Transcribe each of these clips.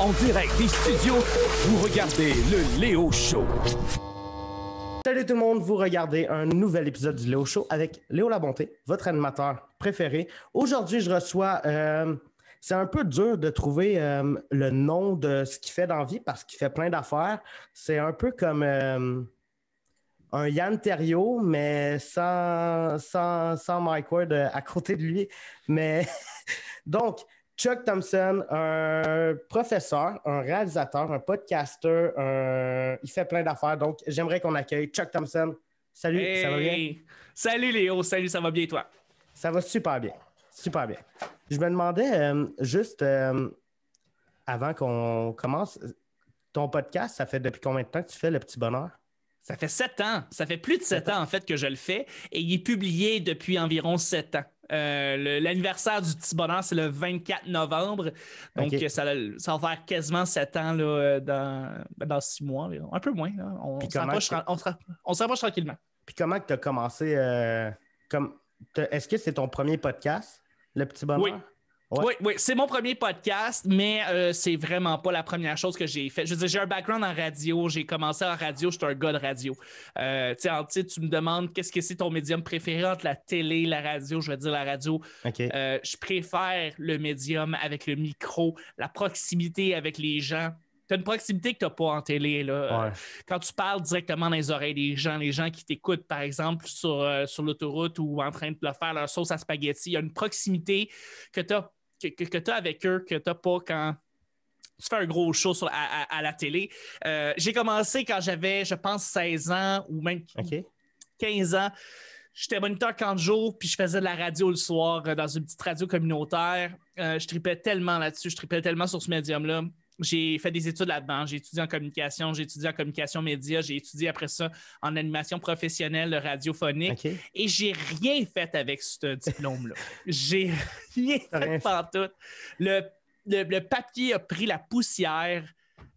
En direct des studios, vous regardez le Léo Show. Salut tout le monde, vous regardez un nouvel épisode du Léo Show avec Léo Labonté, votre animateur préféré. Aujourd'hui, je reçois... c'est un peu dur de trouver le nom de ce qu'il fait dans la vie parce qu'il fait plein d'affaires. C'est un peu comme un Yann Terriot, mais sans Mike Ward à côté de lui. Mais donc... Chuck Thompson, un professeur, un réalisateur, un podcaster, il fait plein d'affaires. Donc, j'aimerais qu'on accueille Chuck Thompson. Salut, hey, ça va bien? Salut Léo, salut, ça va bien toi? Ça va super bien, super bien. Je me demandais juste avant qu'on commence, ton podcast, ça fait depuis combien de temps que tu fais Le Petit Bonheur? Ça fait 7 ans, ça fait plus de 7 ans en fait que je le fais et il est publié depuis environ 7 ans. L'anniversaire du Petit Bonheur, c'est le 24 novembre. Donc, okay. ça va faire quasiment 7 ans là, dans 6 mois. Là. Un peu moins. Là. On se rapproche tranquillement. Puis comment tu as commencé? Est-ce que c'est ton premier podcast, Le Petit Bonheur? Oui. Ouais. Oui, c'est mon premier podcast, mais c'est vraiment pas la première chose que j'ai fait. Je veux dire, j'ai un background en radio, j'ai commencé en radio, j'étais un gars de radio. Tu me demandes qu'est-ce que c'est ton médium préféré entre la télé, la radio, je vais dire la radio. Okay. Je préfère le médium avec le micro, la proximité avec les gens. Tu as une proximité que tu n'as pas en télé. Là. Ouais. Quand tu parles directement dans les oreilles des gens, les gens qui t'écoutent, par exemple, sur l'autoroute ou en train de faire leur sauce à spaghetti, il y a une proximité que tu as avec eux, que tu n'as pas quand tu fais un gros show à la télé. J'ai commencé quand j'avais, je pense, 16 ans ou même 15 ans. J'étais moniteur 40 jours, puis je faisais de la radio le soir dans une petite radio communautaire. Je tripais tellement là-dessus, je tripais tellement sur ce médium-là. J'ai fait des études là-dedans. J'ai étudié en communication, j'ai étudié en communication média, j'ai étudié après ça en animation professionnelle radiophonique. Okay. Et j'ai rien fait avec ce diplôme-là. J'ai rien fait pantoute. Le papier a pris la poussière.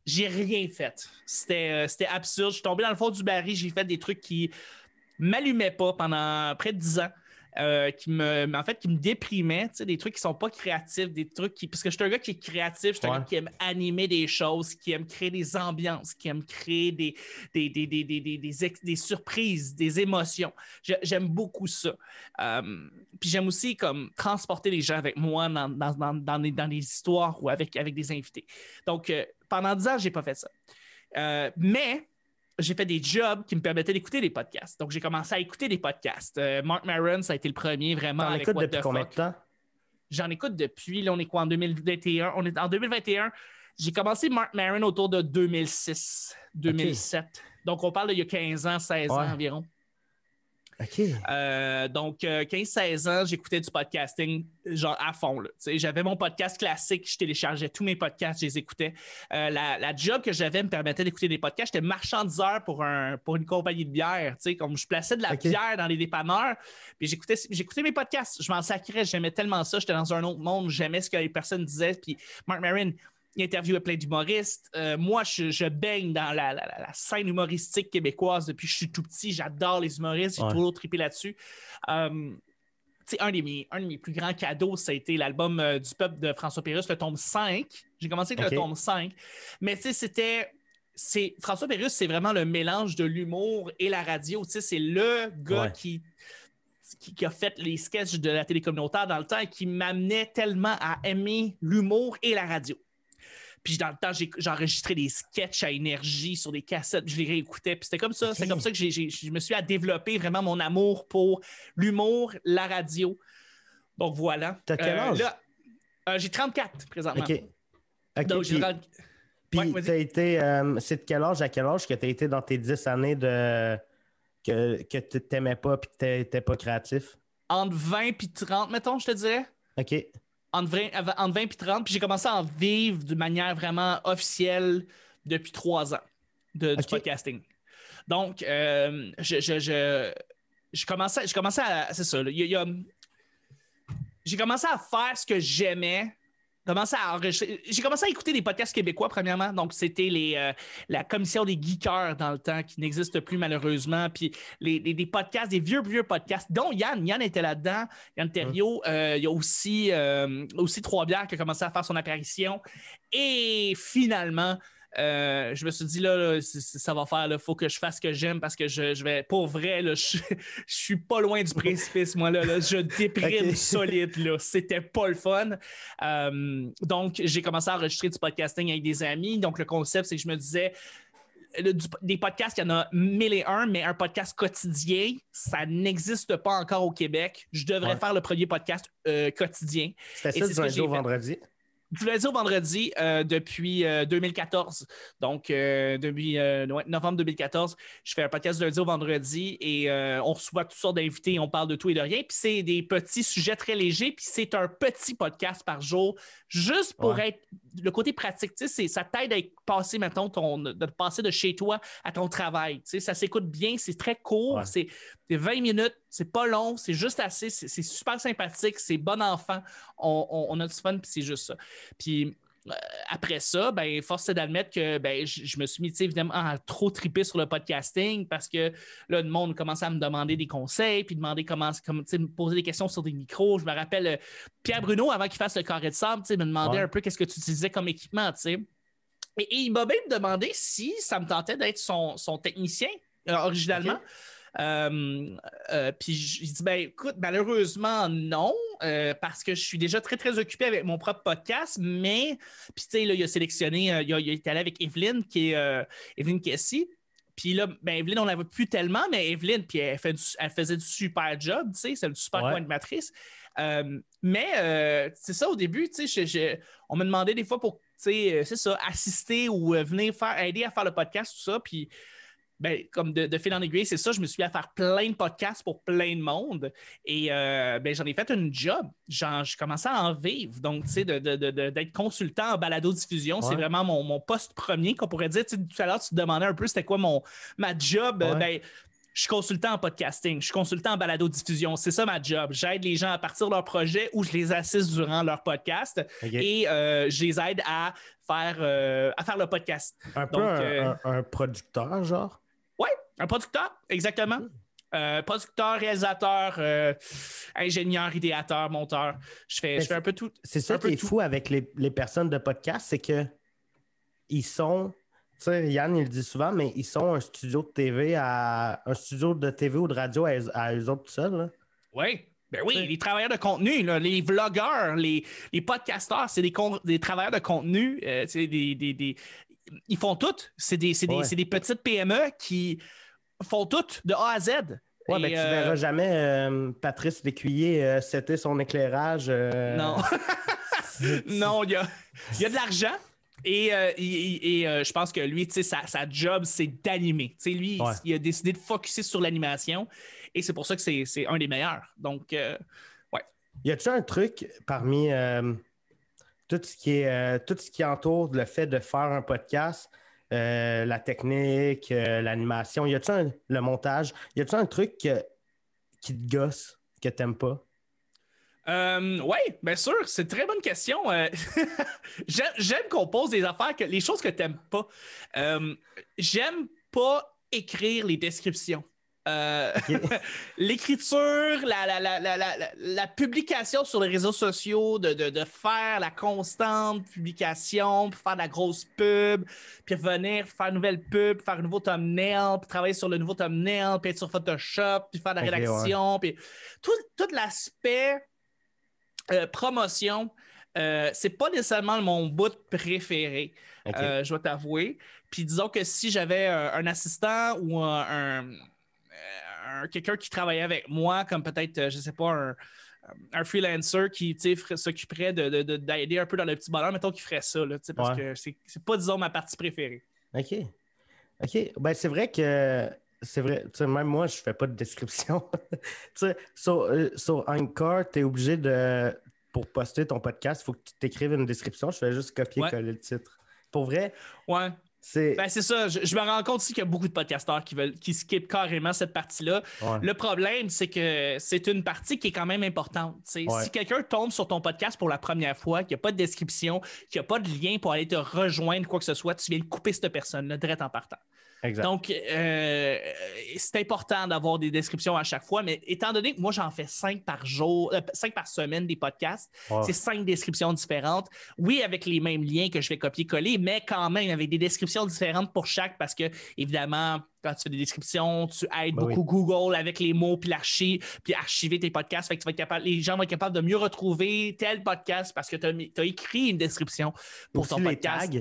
J'ai rien fait. C'était absurde. Je suis tombé dans le fond du baril. J'ai fait des trucs qui m'allumaient pas pendant près de 10 ans. Qui me déprimait, tu sais, des trucs qui sont pas créatifs, des trucs qui... Parce que je suis un gars qui est créatif, je suis un gars qui aime animer des choses, qui aime créer des ambiances, qui aime créer des surprises, des émotions. J'aime beaucoup ça. Puis j'aime aussi comme transporter les gens avec moi dans des histoires ou avec des invités. Donc, pendant 10 ans, j'ai pas fait ça. Mais... j'ai fait des jobs qui me permettaient d'écouter des podcasts. Donc, j'ai commencé à écouter des podcasts. Marc Maron, ça a été le premier vraiment. T'en écoutes depuis combien de temps? J'en écoute depuis, là, on est quoi, en 2021? On est en 2021. J'ai commencé Marc Maron autour de 2006, 2007. Okay. Donc, on parle d'il y a 15 ans, 16 ans environ. OK. Donc, 15-16 ans, j'écoutais du podcasting genre à fond. Là. J'avais mon podcast classique, je téléchargeais tous mes podcasts, je les écoutais. La job que j'avais me permettait d'écouter des podcasts. J'étais marchandiseur pour une compagnie de bière. Comme je plaçais de la bière dans les dépanneurs, puis j'écoutais mes podcasts. Je m'en sacrais, j'aimais tellement ça. J'étais dans un autre monde, j'aimais ce que les personnes disaient. Puis Marc Maron, il interviewait plein d'humoristes. Moi, je baigne dans la scène humoristique québécoise depuis que je suis tout petit. J'adore les humoristes. J'ai toujours trippé là-dessus. Un de mes plus grands cadeaux, ça a été l'album du peuple de François Pérusse, le tome 5. J'ai commencé avec le tome 5. Mais tu sais, François Pérusse, c'est vraiment le mélange de l'humour et la radio. Tu sais, c'est le gars qui a fait les sketchs de la télé communautaire dans le temps et qui m'amenait tellement à aimer l'humour et la radio. Puis dans le temps, j'enregistrais des sketchs à énergie sur des cassettes, puis je les réécoutais. Puis c'était comme ça. C'est comme ça que je me suis à développer vraiment mon amour pour l'humour, la radio. Donc voilà. T'as quel âge? J'ai 34 présentement. OK. Donc, puis t'as été... c'est de quel âge à quel âge que t'as été dans tes 10 années que tu t'aimais pas puis que t'étais pas créatif? Entre 20 et 30, mettons, je te dirais. OK. Entre 20 et 30, puis j'ai commencé à en vivre de manière vraiment officielle depuis 3 ans du podcasting. Donc, je commençais à... C'est ça, là, j'ai commencé à faire ce que j'aimais commencé à enregistrer. J'ai commencé à écouter des podcasts québécois, premièrement. Donc, c'était la commission des geekers dans le temps, qui n'existe plus malheureusement. Puis des podcasts, des vieux podcasts, dont Yann. Yann était là-dedans. Yann Terriot. Il y a aussi Trois-Bières qui a commencé à faire son apparition. Et finalement, je me suis dit, là, ça va faire, il faut que je fasse ce que j'aime parce que je vais, pour vrai, là, je suis pas loin du précipice, moi, là, je déprime solide, là. C'était pas le fun. Donc, j'ai commencé à enregistrer du podcasting avec des amis. Donc, le concept, c'est que je me disais, des podcasts, il y en a 1001, mais un podcast quotidien, ça n'existe pas encore au Québec. Je devrais faire le premier podcast quotidien. C'était ça du lundi au vendredi? Du lundi au vendredi depuis 2014. Donc, depuis novembre 2014, je fais un podcast du lundi au vendredi et on reçoit toutes sortes d'invités, on parle de tout et de rien. Puis c'est des petits sujets très légers, puis c'est un petit podcast par jour, juste pour être le côté pratique. Tu sais, ça t'aide à passer, mettons, de passer de chez toi à ton travail. Tu sais, ça s'écoute bien, c'est très court, c'est 20 minutes, c'est pas long, c'est juste assez, c'est super sympathique, c'est bon enfant, on a du fun, puis c'est juste ça. Puis après ça, ben, force est d'admettre que ben, je me suis mis évidemment à trop triper sur le podcasting parce que là, le monde commençait à me demander des conseils, puis demander comment me poser des questions sur des micros. Je me rappelle Pierre Bruno, avant qu'il fasse le carré de sable, me demandait un peu qu'est-ce que tu utilisais comme équipement. Et il m'a même demandé si ça me tentait d'être son technicien originalement. Okay. Puis j'ai dit, ben écoute, malheureusement non, parce que je suis déjà très très occupé avec mon propre podcast, mais puis tu sais là, il a sélectionné, il est allé avec Evelyne qui est Evelyne Kessy. Puis là, ben Evelyne, on ne la voit plus tellement, mais Evelyne, puis elle faisait du super job, tu sais, c'est une super co-animatrice. Mais c'est ça, au début, tu sais, on me demandait des fois pour, tu sais, c'est ça, assister ou venir aider à faire le podcast, tout ça, puis ben, comme de fil en aiguille, c'est ça, je me suis mis à faire plein de podcasts pour plein de monde et ben, j'en ai fait une job. Je commençais à en vivre. Donc, tu sais, d'être consultant en balado-diffusion, c'est vraiment mon poste premier qu'on pourrait dire. Tout à l'heure, tu te demandais un peu c'était quoi ma job. Ben, je suis consultant en podcasting, je suis consultant en balado-diffusion. C'est ça ma job. J'aide les gens à partir de leur projet ou je les assiste durant leur podcast et je les aide à faire le podcast. Un peu un producteur, genre? Oui, un producteur, exactement. Producteur, réalisateur, ingénieur, idéateur, monteur. Je fais un peu tout. C'est ça qui est fou avec les personnes de podcast, c'est que ils sont, tu sais, Yann, il le dit souvent, mais ils sont un studio de TV ou de radio à eux autres tout seuls. Oui. Ben oui, les travailleurs de contenu, là, les vlogueurs, les podcasteurs, c'est des travailleurs de contenu. Ils font tout. C'est des petites PME qui font tout de A à Z. Oui, mais tu ne verras jamais Patrice Lécuyer setter son éclairage. Non. Non, il y a de l'argent. Et je pense que lui, sa job, c'est d'animer. Lui, il a décidé de focusser sur l'animation. Et c'est pour ça que c'est un des meilleurs. Donc, ouais. Y a-t-il un truc parmi tout ce qui entoure le fait de faire un podcast, la technique, l'animation, le montage, y a-t-il un truc qui te gosse, que t'aimes pas? Oui, bien sûr, c'est une très bonne question. J'aime qu'on pose des affaires, les choses que t'aimes pas. J'aime pas écrire les descriptions. L'écriture, la publication sur les réseaux sociaux, de faire la constante publication, puis faire de la grosse pub, puis revenir faire une nouvelle pub, faire un nouveau thumbnail, puis travailler sur le nouveau thumbnail, puis être sur Photoshop, puis faire de la rédaction, puis tout l'aspect promotion, c'est pas nécessairement mon bout préféré, je dois t'avouer. Puis disons que si j'avais un assistant ou quelqu'un qui travaillait avec moi, comme peut-être, je sais pas, un freelancer qui s'occuperait d'aider un peu dans le petit bonheur, mettons qu'il ferait ça, là, parce que c'est pas, disons, ma partie préférée. OK. Ben, c'est vrai que même moi, je fais pas de description. Sur Anchor, tu es obligé pour poster ton podcast, il faut que tu t'écrives une description. Je fais juste copier-coller le titre. Pour vrai? Ouais. Ben, c'est ça. Je me rends compte aussi qu'il y a beaucoup de podcasteurs qui skippent carrément cette partie-là. Ouais. Le problème, c'est que c'est une partie qui est quand même importante. Ouais. Si quelqu'un tombe sur ton podcast pour la première fois, qu'il n'y a pas de description, qu'il n'y a pas de lien pour aller te rejoindre, quoi que ce soit, tu viens de couper cette personne-là direct en partant. Exact. Donc, c'est important d'avoir des descriptions à chaque fois, mais étant donné que moi, j'en fais 5 par jour, 5 par semaine des podcasts, c'est 5 descriptions différentes. Oui, avec les mêmes liens que je vais copier-coller, mais quand même avec des descriptions différentes pour chaque parce que, évidemment, quand tu fais des descriptions, tu aides beaucoup Google avec les mots puis archiver tes podcasts. Fait que les gens vont être capables de mieux retrouver tel podcast parce que tu as écrit une description pour ton podcast.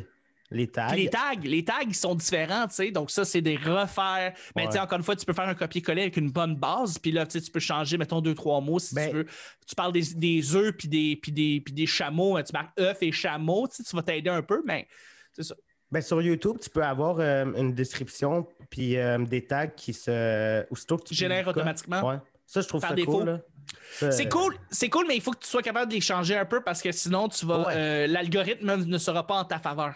Les tags. Les tags, ils sont différents, tu sais. Donc, ça, c'est des refaire. Mais tu sais, encore une fois, tu peux faire un copier-coller avec une bonne base. Puis là, tu peux changer, mettons, 2-3 mots si tu veux. Tu parles des œufs puis des chameaux. Tu marques œufs et chameaux. Tu vas t'aider un peu, mais c'est ça. Ben, sur YouTube, tu peux avoir une description puis des tags qui se. Aussitôt que tu génèrent automatiquement. Ouais. Ça, je trouve ça défaut. cool. Là. C'est cool, mais il faut que tu sois capable de les changer un peu parce que sinon, l'algorithme ne sera pas en ta faveur.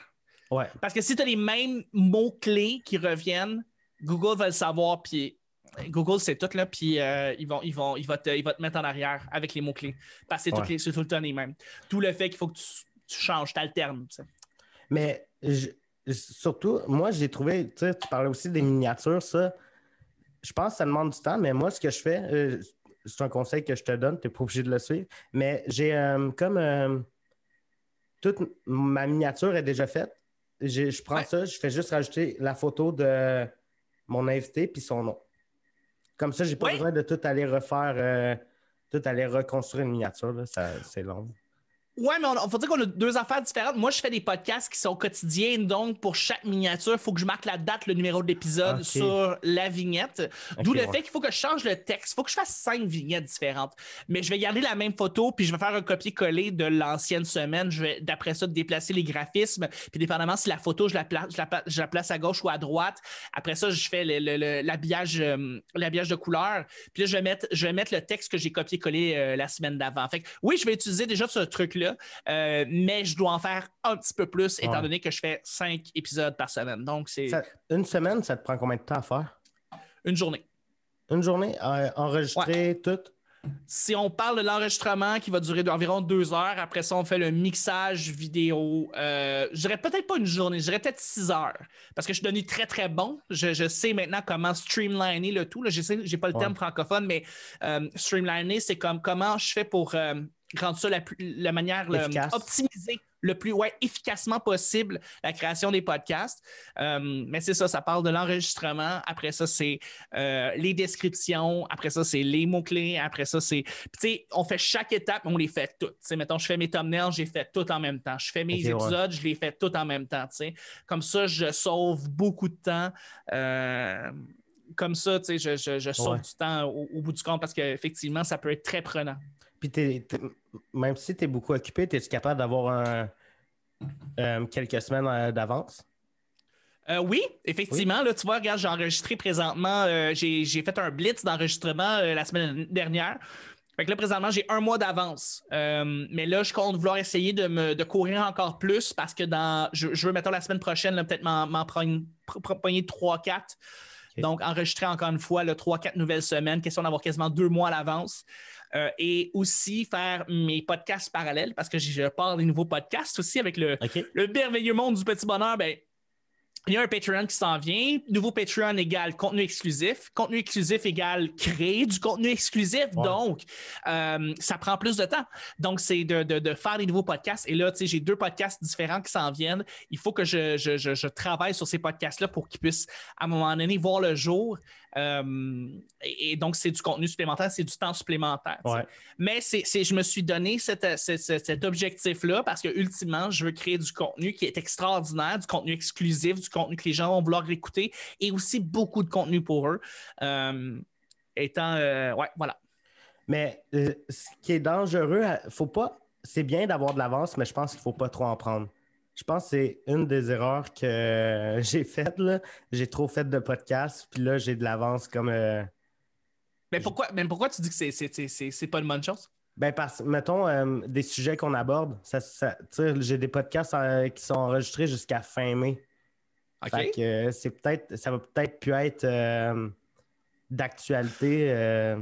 Ouais. Parce que si tu as les mêmes mots-clés qui reviennent, Google va le savoir, puis Google, c'est tout, là, puis il va te mettre en arrière avec les mots-clés. Parce que c'est tout le temps les mêmes. Tout le fait qu'il faut que tu changes, t'alternes. Tu sais. Mais surtout, moi, j'ai trouvé, tu parlais aussi des miniatures, ça. Je pense que ça demande du temps, mais moi, ce que je fais, c'est un conseil que je te donne, tu n'es pas obligé de le suivre, mais j'ai toute ma miniature est déjà faite. Je prends ça, je fais juste rajouter la photo de mon invité puis son nom. Comme ça, j'ai pas besoin de tout aller refaire, tout aller reconstruire une miniature. Là. C'est long. Ouais, mais il faut dire qu'on a 2 affaires différentes. Moi, je fais des podcasts qui sont quotidiens, donc pour chaque miniature, il faut que je marque la date, le numéro de l'épisode sur la vignette. D'où le fait qu'il faut que je change le texte. Il faut que je fasse 5 vignettes différentes. Mais je vais garder la même photo, puis je vais faire un copier-coller de l'ancienne semaine. Je vais, d'après ça, déplacer les graphismes. Puis dépendamment si la photo, je la place à gauche ou à droite. Après ça, je fais l'habillage de couleur. Puis là, je vais mettre le texte que j'ai copié-collé la semaine d'avant. Fait que oui, je vais utiliser déjà ce truc-là. Mais je dois en faire un petit peu plus étant donné que je fais 5 épisodes par semaine. Donc, une semaine, ça te prend combien de temps à faire? Une journée. Une journée? Enregistrer tout? Si on parle de l'enregistrement qui va durer environ 2 heures, après ça, on fait le mixage vidéo. Je dirais peut-être pas une journée, je dirais peut-être 6 heures. Parce que je suis devenu très, très bon. Je sais maintenant comment streamliner le tout. Là, j'ai pas le terme francophone, mais streamliner, c'est comme comment je fais pour rendre ça la manière optimisée le plus efficacement possible la création des podcasts. Mais c'est ça parle de l'enregistrement. Après ça, c'est les descriptions. Après ça, c'est les mots-clés. Après ça, c'est... Tu sais, on fait chaque étape, on les fait toutes. Tu sais, mettons, je fais mes thumbnails, j'ai fait tout en même temps. Je fais mes épisodes, je les fais tout en même temps. Tu sais. Comme ça, je sauve beaucoup de temps. Comme ça, tu sais, je sauve du temps au bout du compte parce qu'effectivement, ça peut être très prenant. Puis même si tu es beaucoup occupé, es-tu capable d'avoir quelques semaines d'avance? Oui, effectivement. Oui. Là, tu vois, regarde, j'ai enregistré présentement, j'ai fait un blitz d'enregistrement la semaine dernière. Fait que là, présentement, j'ai 1 mois d'avance. Mais là, je compte vouloir essayer de courir encore plus parce que je veux, mettons, la semaine prochaine, là, peut-être m'en prendre 3-4. Donc, enregistrer encore une fois 3-4 nouvelles semaines, question d'avoir quasiment 2 mois à l'avance. Et aussi faire mes podcasts parallèles parce que je pars des nouveaux podcasts aussi avec le merveilleux monde du petit bonheur. Ben, il y a un Patreon qui s'en vient. Nouveau Patreon égale contenu exclusif. Contenu exclusif égale créer du contenu exclusif. Ouais. Donc, ça prend plus de temps. Donc, c'est de faire des nouveaux podcasts. Et là, tu sais, j'ai 2 podcasts différents qui s'en viennent. Il faut que je travaille sur ces podcasts-là pour qu'ils puissent, à un moment donné, voir le jour. Et donc, c'est du contenu supplémentaire, c'est du temps supplémentaire. Ouais. Mais je me suis donné cet objectif-là parce que, ultimement, je veux créer du contenu qui est extraordinaire, du contenu exclusif, du contenu que les gens vont vouloir écouter et aussi beaucoup de contenu pour eux. Voilà. Mais ce qui est dangereux, faut pas. C'est bien d'avoir de l'avance, mais je pense qu'il ne faut pas trop en prendre. Je pense que c'est une des erreurs que j'ai faites. Là. J'ai trop fait de podcasts, puis là, j'ai de l'avance comme... Mais pourquoi tu dis que c'est pas une bonne chose? Ben parce mettons, des sujets qu'on aborde, j'ai des podcasts qui sont enregistrés jusqu'à fin mai. OK. Fait que ça va peut-être plus être d'actualité.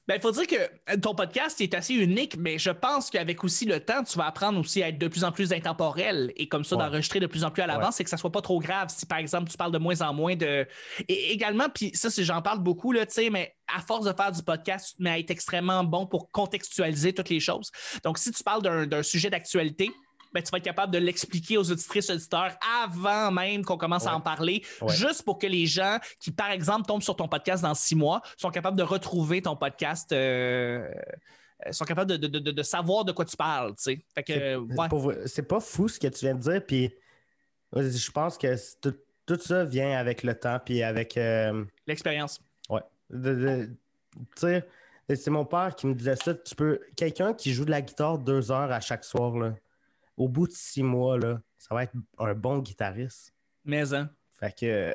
Ben, il faut dire que ton podcast est assez unique, mais je pense qu'avec aussi le temps, tu vas apprendre aussi à être de plus en plus intemporel et comme ça d'enregistrer de plus en plus à l'avance et que ça soit pas trop grave si, par exemple, tu parles de moins en moins de... Et également, puis ça, j'en parle beaucoup, là, tu sais, mais à force de faire du podcast, tu te mets à être extrêmement bon pour contextualiser toutes les choses. Donc, si tu parles d'un sujet d'actualité, ben, tu vas être capable de l'expliquer aux auditrices auditeurs avant même qu'on commence à en parler, juste pour que les gens qui, par exemple, tombent sur ton podcast dans 6 mois sont capables de retrouver ton podcast, sont capables de savoir de quoi tu parles. Tu sais. Fait que, c'est pas fou ce que tu viens de dire, puis je pense que tout ça vient avec le temps, puis avec... l'expérience. Ouais. Tu sais, c'est mon père qui me disait ça. Quelqu'un qui joue de la guitare 2 heures à chaque soir, là, au bout de 6 mois, là, ça va être un bon guitariste. Mais, hein. Fait que...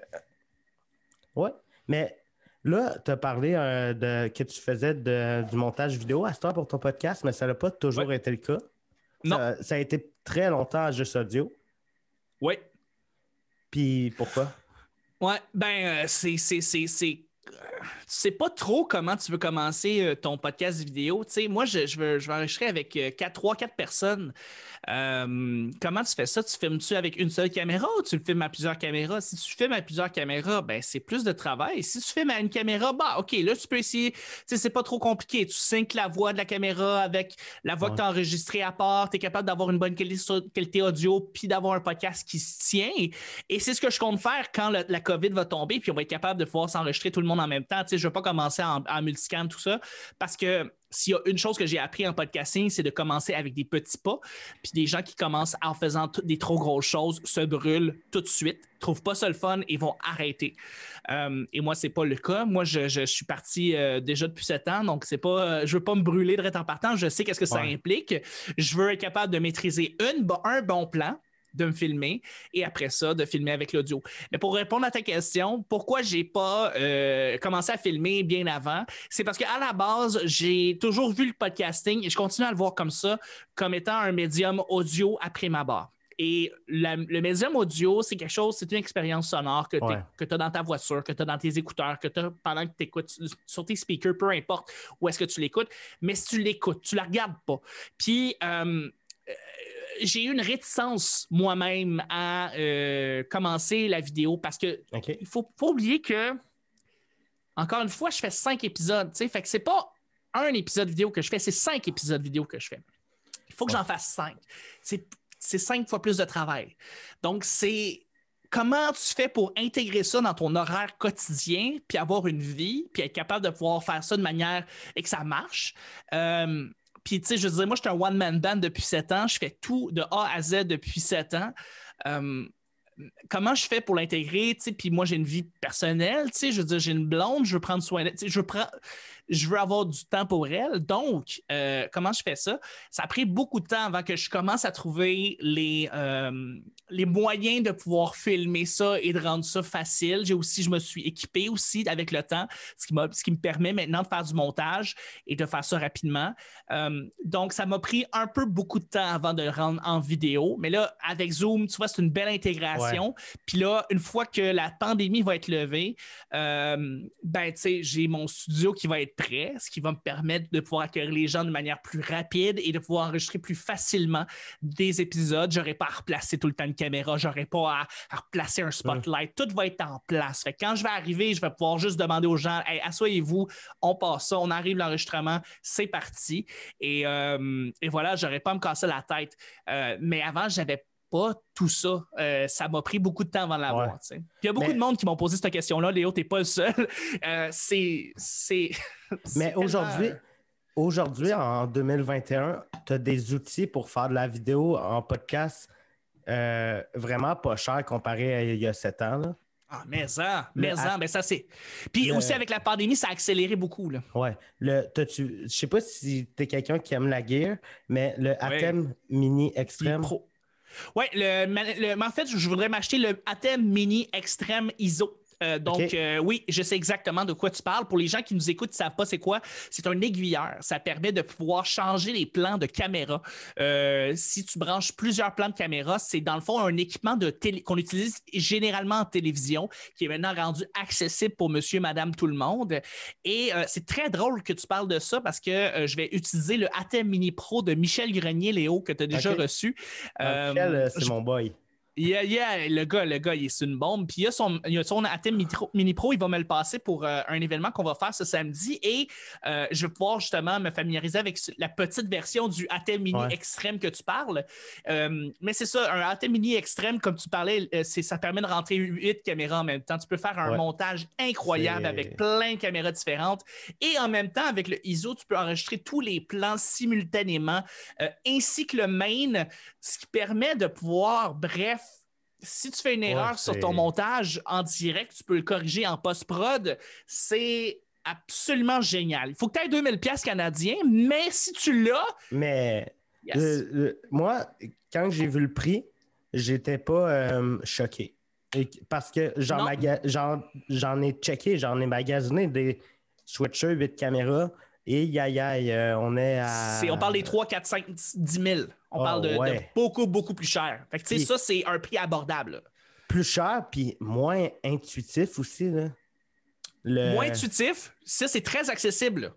Ouais. Mais là, tu as parlé que tu faisais du montage vidéo à cette heure pour ton podcast, mais ça n'a pas toujours été le cas. Non. Ça a été très longtemps juste audio. Oui. Puis pourquoi? Ouais, ben, tu sais pas trop comment tu veux commencer ton podcast vidéo. Tu sais, moi, je vais enregistrer avec 3-4 personnes. Comment tu fais ça? Tu filmes-tu avec une seule caméra ou tu le filmes à plusieurs caméras? Si tu filmes à plusieurs caméras, ben c'est plus de travail. Si tu filmes à une caméra, bah OK, là, tu peux essayer. Tu sais, c'est pas trop compliqué. Tu syncs la voix de la caméra avec la voix que tu as enregistrée à part. Tu es capable d'avoir une bonne qualité audio puis d'avoir un podcast qui se tient. Et c'est ce que je compte faire quand la COVID va tomber puis on va être capable de pouvoir s'enregistrer tout le monde en même temps. Tu sais, je ne vais pas commencer en multicam, tout ça, parce que s'il y a une chose que j'ai appris en podcasting, c'est de commencer avec des petits pas. Puis des gens qui commencent en faisant des trop grosses choses se brûlent tout de suite, trouvent pas ça le fun et vont arrêter. Et moi, c'est pas le cas. Moi, je suis parti déjà depuis 7 ans, donc c'est pas, je veux pas me brûler de en partant. Je sais qu'est-ce que ça implique. Je veux être capable de maîtriser un bon plan, de me filmer et après ça, de filmer avec l'audio. Mais pour répondre à ta question, pourquoi j'ai pas commencé à filmer bien avant, c'est parce qu'à la base, j'ai toujours vu le podcasting et je continue à le voir comme ça, comme étant un médium audio après ma barre. Et le médium audio, c'est quelque chose, c'est une expérience sonore que tu as dans ta voiture, que tu as dans tes écouteurs, que tu as pendant que tu écoutes sur tes speakers, peu importe où est-ce que tu l'écoutes, mais si tu l'écoutes, tu la regardes pas. Puis, j'ai eu une réticence moi-même à commencer la vidéo parce que il faut pas oublier que, encore une fois, je fais 5 épisodes. Fait que c'est pas un épisode vidéo que je fais, c'est 5 épisodes vidéo que je fais. Il faut que j'en fasse 5. C'est 5 fois plus de travail. Donc, c'est comment tu fais pour intégrer ça dans ton horaire quotidien, puis avoir une vie, puis être capable de pouvoir faire ça de manière et que ça marche. Puis, tu sais, je veux dire, moi, je suis un one-man band depuis 7 ans. Je fais tout de A à Z depuis 7 ans. Comment je fais pour l'intégrer? Tu sais, puis moi, j'ai une vie personnelle. Tu sais, je veux dire, j'ai une blonde, je veux prendre soin d'elle. Tu sais, je veux avoir du temps pour elle. Donc, comment je fais ça? Ça a pris beaucoup de temps avant que je commence à trouver les moyens de pouvoir filmer ça et de rendre ça facile. Je me suis équipé aussi avec le temps, ce qui me permet maintenant de faire du montage et de faire ça rapidement. Donc, ça m'a pris beaucoup de temps avant de le rendre en vidéo. Mais là, avec Zoom, tu vois, c'est une belle intégration. Puis là, une fois que la pandémie va être levée, ben, tu sais, j'ai mon studio qui va être prêt, ce qui va me permettre de pouvoir accueillir les gens de manière plus rapide et de pouvoir enregistrer plus facilement des épisodes. J'aurais pas à replacer tout le temps une caméra, j'aurais pas à replacer un spotlight. Tout va être en place. Fait que quand je vais arriver, je vais pouvoir juste demander aux gens, hey, asseyez-vous, on passe ça, on arrive l'enregistrement, c'est parti. Et voilà, j'aurais pas à me casser la tête. Mais avant, j'avais pas tout ça. Ça m'a pris beaucoup de temps avant de l'avoir. Puis il y a beaucoup de monde qui m'ont posé cette question-là. Léo, t'es pas le seul. Mais aujourd'hui, en 2021, tu as des outils pour faire de la vidéo en podcast vraiment pas cher comparé à il y a 7 ans. Là. Ah, mais ça c'est. Puis aussi avec la pandémie, ça a accéléré beaucoup. Là. Ouais. Je sais pas si tu es quelqu'un qui aime la gear, mais le Atem Mini Extreme. Oui, en fait, je voudrais m'acheter le Atem Mini Extreme ISO. Oui, je sais exactement de quoi tu parles. Pour les gens qui nous écoutent, qui ne savent pas c'est quoi, c'est un aiguilleur. Ça permet de pouvoir changer les plans de caméra. Si tu branches plusieurs plans de caméra, c'est dans le fond un équipement qu'on utilise généralement en télévision, qui est maintenant rendu accessible pour monsieur, madame, tout le monde. Et c'est très drôle que tu parles de ça parce que je vais utiliser le ATEM Mini Pro de Michel Grenier, Léo, que tu as déjà reçu. Michel, c'est mon boy. Le gars, il est une bombe. Puis il a son ATEM Mini Pro, il va me le passer pour un événement qu'on va faire ce samedi. Et je vais pouvoir justement me familiariser avec la petite version du ATEM Mini Extrême que tu parles. Mais c'est ça, un ATEM Mini Extrême, comme tu parlais, ça permet de rentrer 8 caméras en même temps. Tu peux faire un montage incroyable avec plein de caméras différentes. Et en même temps, avec le ISO, tu peux enregistrer tous les plans simultanément, ainsi que le main, ce qui permet de pouvoir, bref, si tu fais une erreur sur ton montage en direct, tu peux le corriger en post-prod. C'est absolument génial. Il faut que tu aies 2000$ canadiens, mais si tu l'as... Mais moi, quand j'ai vu le prix, j'étais pas choqué. Parce que j'en ai checké, j'en ai magasiné des switchers 8 caméras et on est à... On parle des 3, 4, 5, 10 000. On parle de beaucoup, beaucoup plus cher. Fait que, tu sais, ça, c'est un prix abordable. Là. Plus cher, puis moins intuitif aussi. Là. Moins intuitif, ça, c'est très accessible. Là.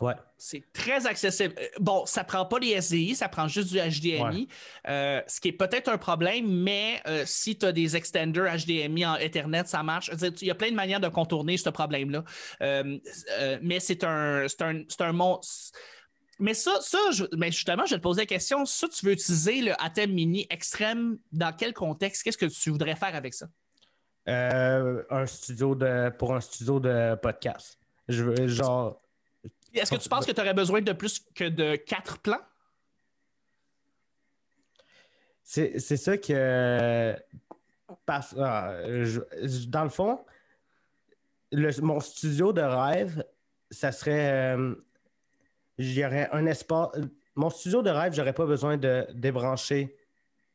Ouais. C'est très accessible. Bon, ça prend pas les SDI, ça prend juste du HDMI, ce qui est peut-être un problème, mais si tu as des extenders HDMI en Ethernet, ça marche. Il y a plein de manières de contourner ce problème-là. Mais c'est un monstre. Mais mais justement, je vais te poser la question. Ça, tu veux utiliser le ATEM Mini Extreme dans quel contexte? Qu'est-ce que tu voudrais faire avec ça? Pour un studio de podcast. Est-ce que tu penses que tu aurais besoin de plus que de 4 plans? C'est ça que... dans le fond, mon studio de rêve, ça serait... un espace... Mon studio de rêve, j'aurais pas besoin de débrancher,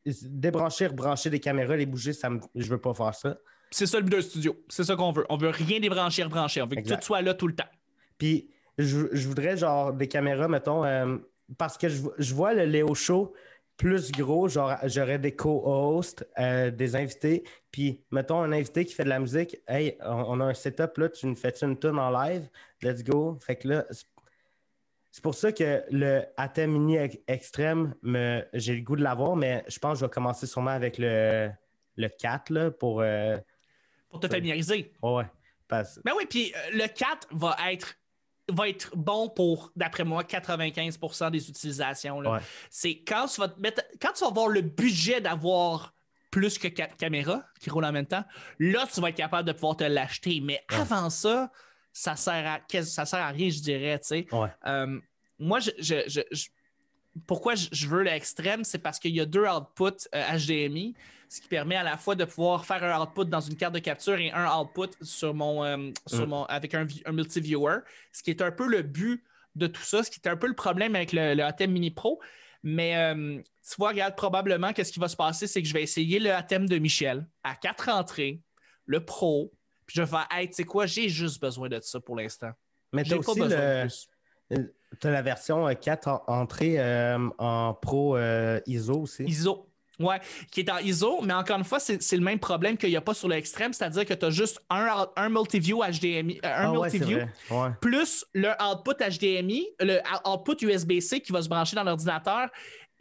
rebrancher des caméras, les bouger, je veux pas faire ça. C'est ça le but d'un studio. C'est ça qu'on veut. On veut rien débrancher, rebrancher. On veut que tout soit là tout le temps. Puis, je voudrais genre des caméras, mettons, parce que je vois le Léo Show plus gros, genre j'aurais des co-hosts, des invités, puis mettons un invité qui fait de la musique, hey, on a un setup là, tu nous fais une tune en live, let's go. Fait que là, c'est pour ça que le ATEM Mini Extreme, j'ai le goût de l'avoir, mais je pense que je vais commencer sûrement avec le 4 là, pour te familiariser. Ouais. Ben oui, puis le 4 va être bon pour, d'après moi, 95% des utilisations. Là. C'est quand tu vas avoir le budget d'avoir plus que 4 caméras qui roulent en même temps, là, tu vas être capable de pouvoir te l'acheter. Mais avant ça, ça sert à rien, je dirais. Tu sais. Moi, pourquoi je veux l'extrême, c'est parce qu'il y a 2 outputs HDMI, ce qui permet à la fois de pouvoir faire un output dans une carte de capture et un output avec un multi-viewer, ce qui est un peu le but de tout ça, ce qui est un peu le problème avec le ATEM Mini Pro. Mais tu vois, regarde, probablement que ce qui va se passer, c'est que je vais essayer le ATEM de Michel à 4 entrées, le Pro, puis je vais faire, hey, tu sais quoi, j'ai juste besoin de ça pour l'instant. Mais tu as aussi tu as la version 4 entrées en Pro ISO aussi. ISO. Ouais, qui est en ISO, mais encore une fois, c'est le même problème qu'il n'y a pas sur l'extrême, c'est-à-dire que tu as juste un multi-view HDMI, plus le output HDMI, le output USB-C qui va se brancher dans l'ordinateur,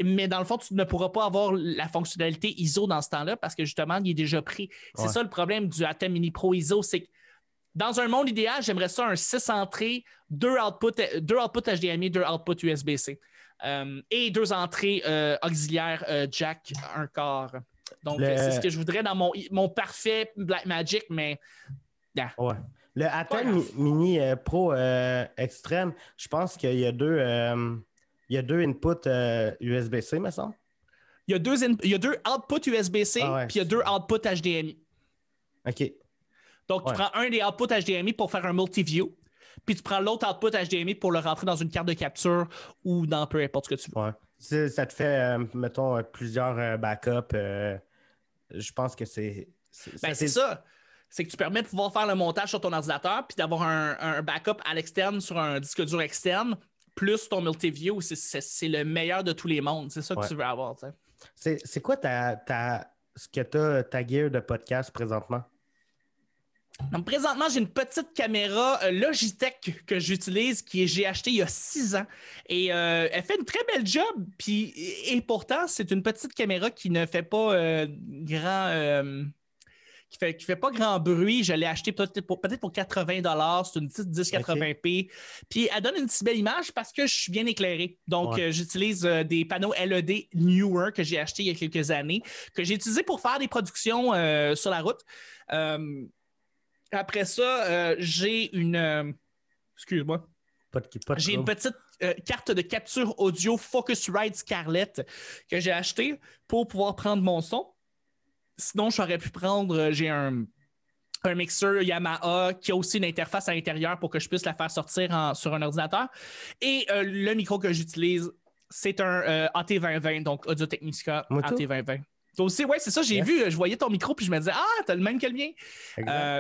mais dans le fond, tu ne pourras pas avoir la fonctionnalité ISO dans ce temps-là parce que justement, il est déjà pris. C'est ça le problème du ATEM Mini Pro ISO, c'est que dans un monde idéal, j'aimerais ça un 6 entrées, 2 outputs HDMI, 2 outputs USB-C. Et 2 entrées auxiliaires jack, un quart. Donc, c'est ce que je voudrais dans mon parfait Blackmagic, mais... Yeah. Ouais. Le ATEM Mini Pro Extreme, je pense qu'il y a 2 inputs USB-C, me semble. Il y a 2 outputs USB-C, puis il y a 2 outputs HDMI. OK. Donc, tu prends un des outputs HDMI pour faire un multi-view, puis tu prends l'autre output HDMI pour le rentrer dans une carte de capture ou dans peu importe ce que tu veux. Ouais. Ça te fait, mettons, plusieurs backups. Je pense que c'est... C'est ça. c'est que tu permets de pouvoir faire le montage sur ton ordinateur puis d'avoir un backup à l'externe sur un disque dur externe, plus ton multi-view. C'est le meilleur de tous les mondes. C'est ça que tu veux avoir. C'est quoi ce que tu as ta gear de podcast présentement? Donc, présentement, j'ai une petite caméra Logitech que j'utilise, j'ai acheté il y a 6 ans. Et elle fait une très belle job. Et pourtant, c'est une petite caméra qui ne fait pas qui fait pas grand bruit. Je l'ai acheté peut-être pour 80$. C'est une petite 1080p. Okay. Puis elle donne une si belle image parce que je suis bien éclairé. Donc, j'utilise des panneaux LED Newer que j'ai achetés il y a quelques années, que j'ai utilisés pour faire des productions sur la route. Après ça, j'ai une... excuse-moi. J'ai une petite carte de capture audio Focusrite Scarlett que j'ai achetée pour pouvoir prendre mon son. Sinon, j'aurais pu prendre... j'ai un mixeur Yamaha qui a aussi une interface à l'intérieur pour que je puisse la faire sortir sur un ordinateur. Et le micro que j'utilise, c'est un AT2020, donc Audio-Technica AT2020. Toi aussi, oui, c'est ça, j'ai vu, je voyais ton micro puis je me disais, t'as le même que le mien.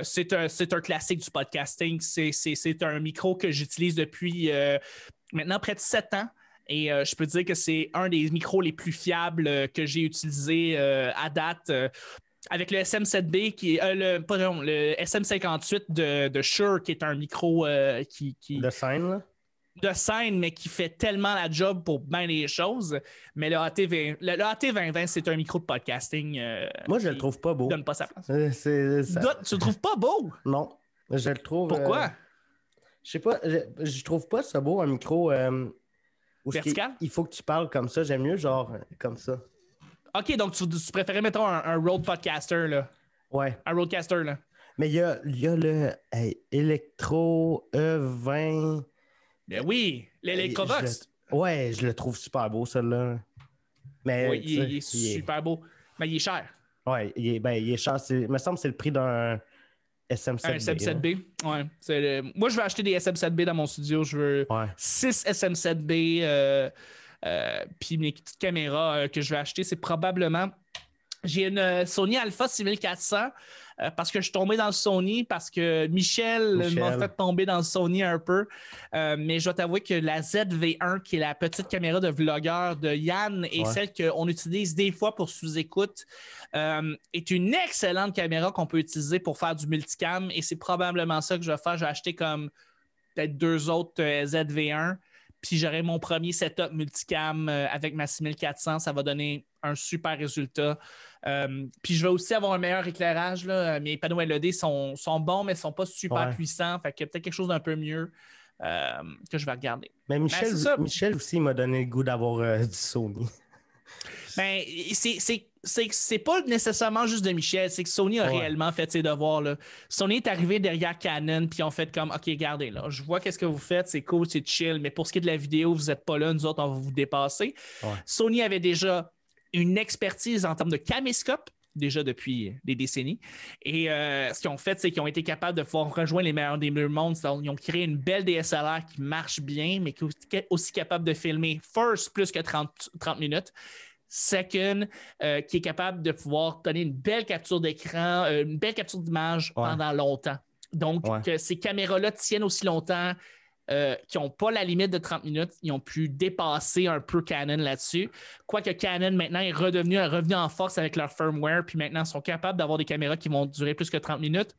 C'est un classique du podcasting. C'est un micro que j'utilise depuis maintenant près de 7 ans. Et je peux dire que c'est un des micros les plus fiables que j'ai utilisé à date. Avec le SM7B, le SM58 de Shure, qui est un micro qui... De scène, là? De scène, mais qui fait tellement la job pour bien les choses. Mais le AT2020, c'est un micro de podcasting. Moi, je le trouve pas beau. Donne pas sa place. Tu le trouves pas beau? Non. Je le trouve... Pourquoi? Je sais pas. Je trouve pas ça beau, un micro... vertical? Il faut que tu parles comme ça. J'aime mieux genre comme ça. OK, donc tu préférais, mettons, un Rode Podcaster, là. Ouais. Un Rodecaster, là. Mais il y a le Electro E20... Ben oui, l'Electrovox. Ouais, je le trouve super beau, celui-là. Mais, oui, il est super beau. Mais il est cher. Ouais, il est cher. Il me semble que c'est le prix d'un SM7B. Un SM7B, ouais. Moi, je vais acheter des SM7B dans mon studio. Je veux 6 SM7B. Puis mes petites caméras que je vais acheter, c'est probablement... J'ai une Sony Alpha 6400 parce que je suis tombé dans le Sony, parce que Michel m'a fait tomber dans le Sony un peu. Mais je dois t'avouer que la ZV1, qui est la petite caméra de vlogueur de Yann et celle qu'on utilise des fois pour sous-écoute, est une excellente caméra qu'on peut utiliser pour faire du multicam. Et c'est probablement ça que je vais faire. Je vais acheter comme peut-être 2 autres ZV1. Puis j'aurai mon premier setup multicam avec ma 6400. Ça va donner un super résultat. Puis je vais aussi avoir un meilleur éclairage, là. Mes panneaux LED sont bons, mais ne sont pas super puissants. Fait qu'il y a peut-être quelque chose d'un peu mieux que je vais regarder. Mais Michel aussi m'a donné le goût d'avoir du Sony. Ben, c'est pas nécessairement juste de Michel, c'est que Sony a réellement fait ses devoirs, là. Sony est arrivé derrière Canon, puis ils ont fait comme, OK, regardez, là, je vois qu'est-ce que vous faites, c'est cool, c'est chill, mais pour ce qui est de la vidéo, vous n'êtes pas là, nous autres, on va vous dépasser. Sony avait déjà une expertise en termes de caméscope, déjà depuis des décennies. Et ce qu'ils ont fait, c'est qu'ils ont été capables de pouvoir rejoindre les meilleurs des deux mondes. Ils ont créé une belle DSLR qui marche bien, mais qui est aussi capable de filmer first plus que 30 minutes. Second, qui est capable de pouvoir donner une belle capture d'écran, une belle capture d'image pendant longtemps. Donc, que ces caméras-là tiennent aussi longtemps, qui n'ont pas la limite de 30 minutes, ils ont pu dépasser un peu Canon là-dessus. Quoique Canon, maintenant, est revenu en force avec leur firmware, puis maintenant, ils sont capables d'avoir des caméras qui vont durer plus que 30 minutes.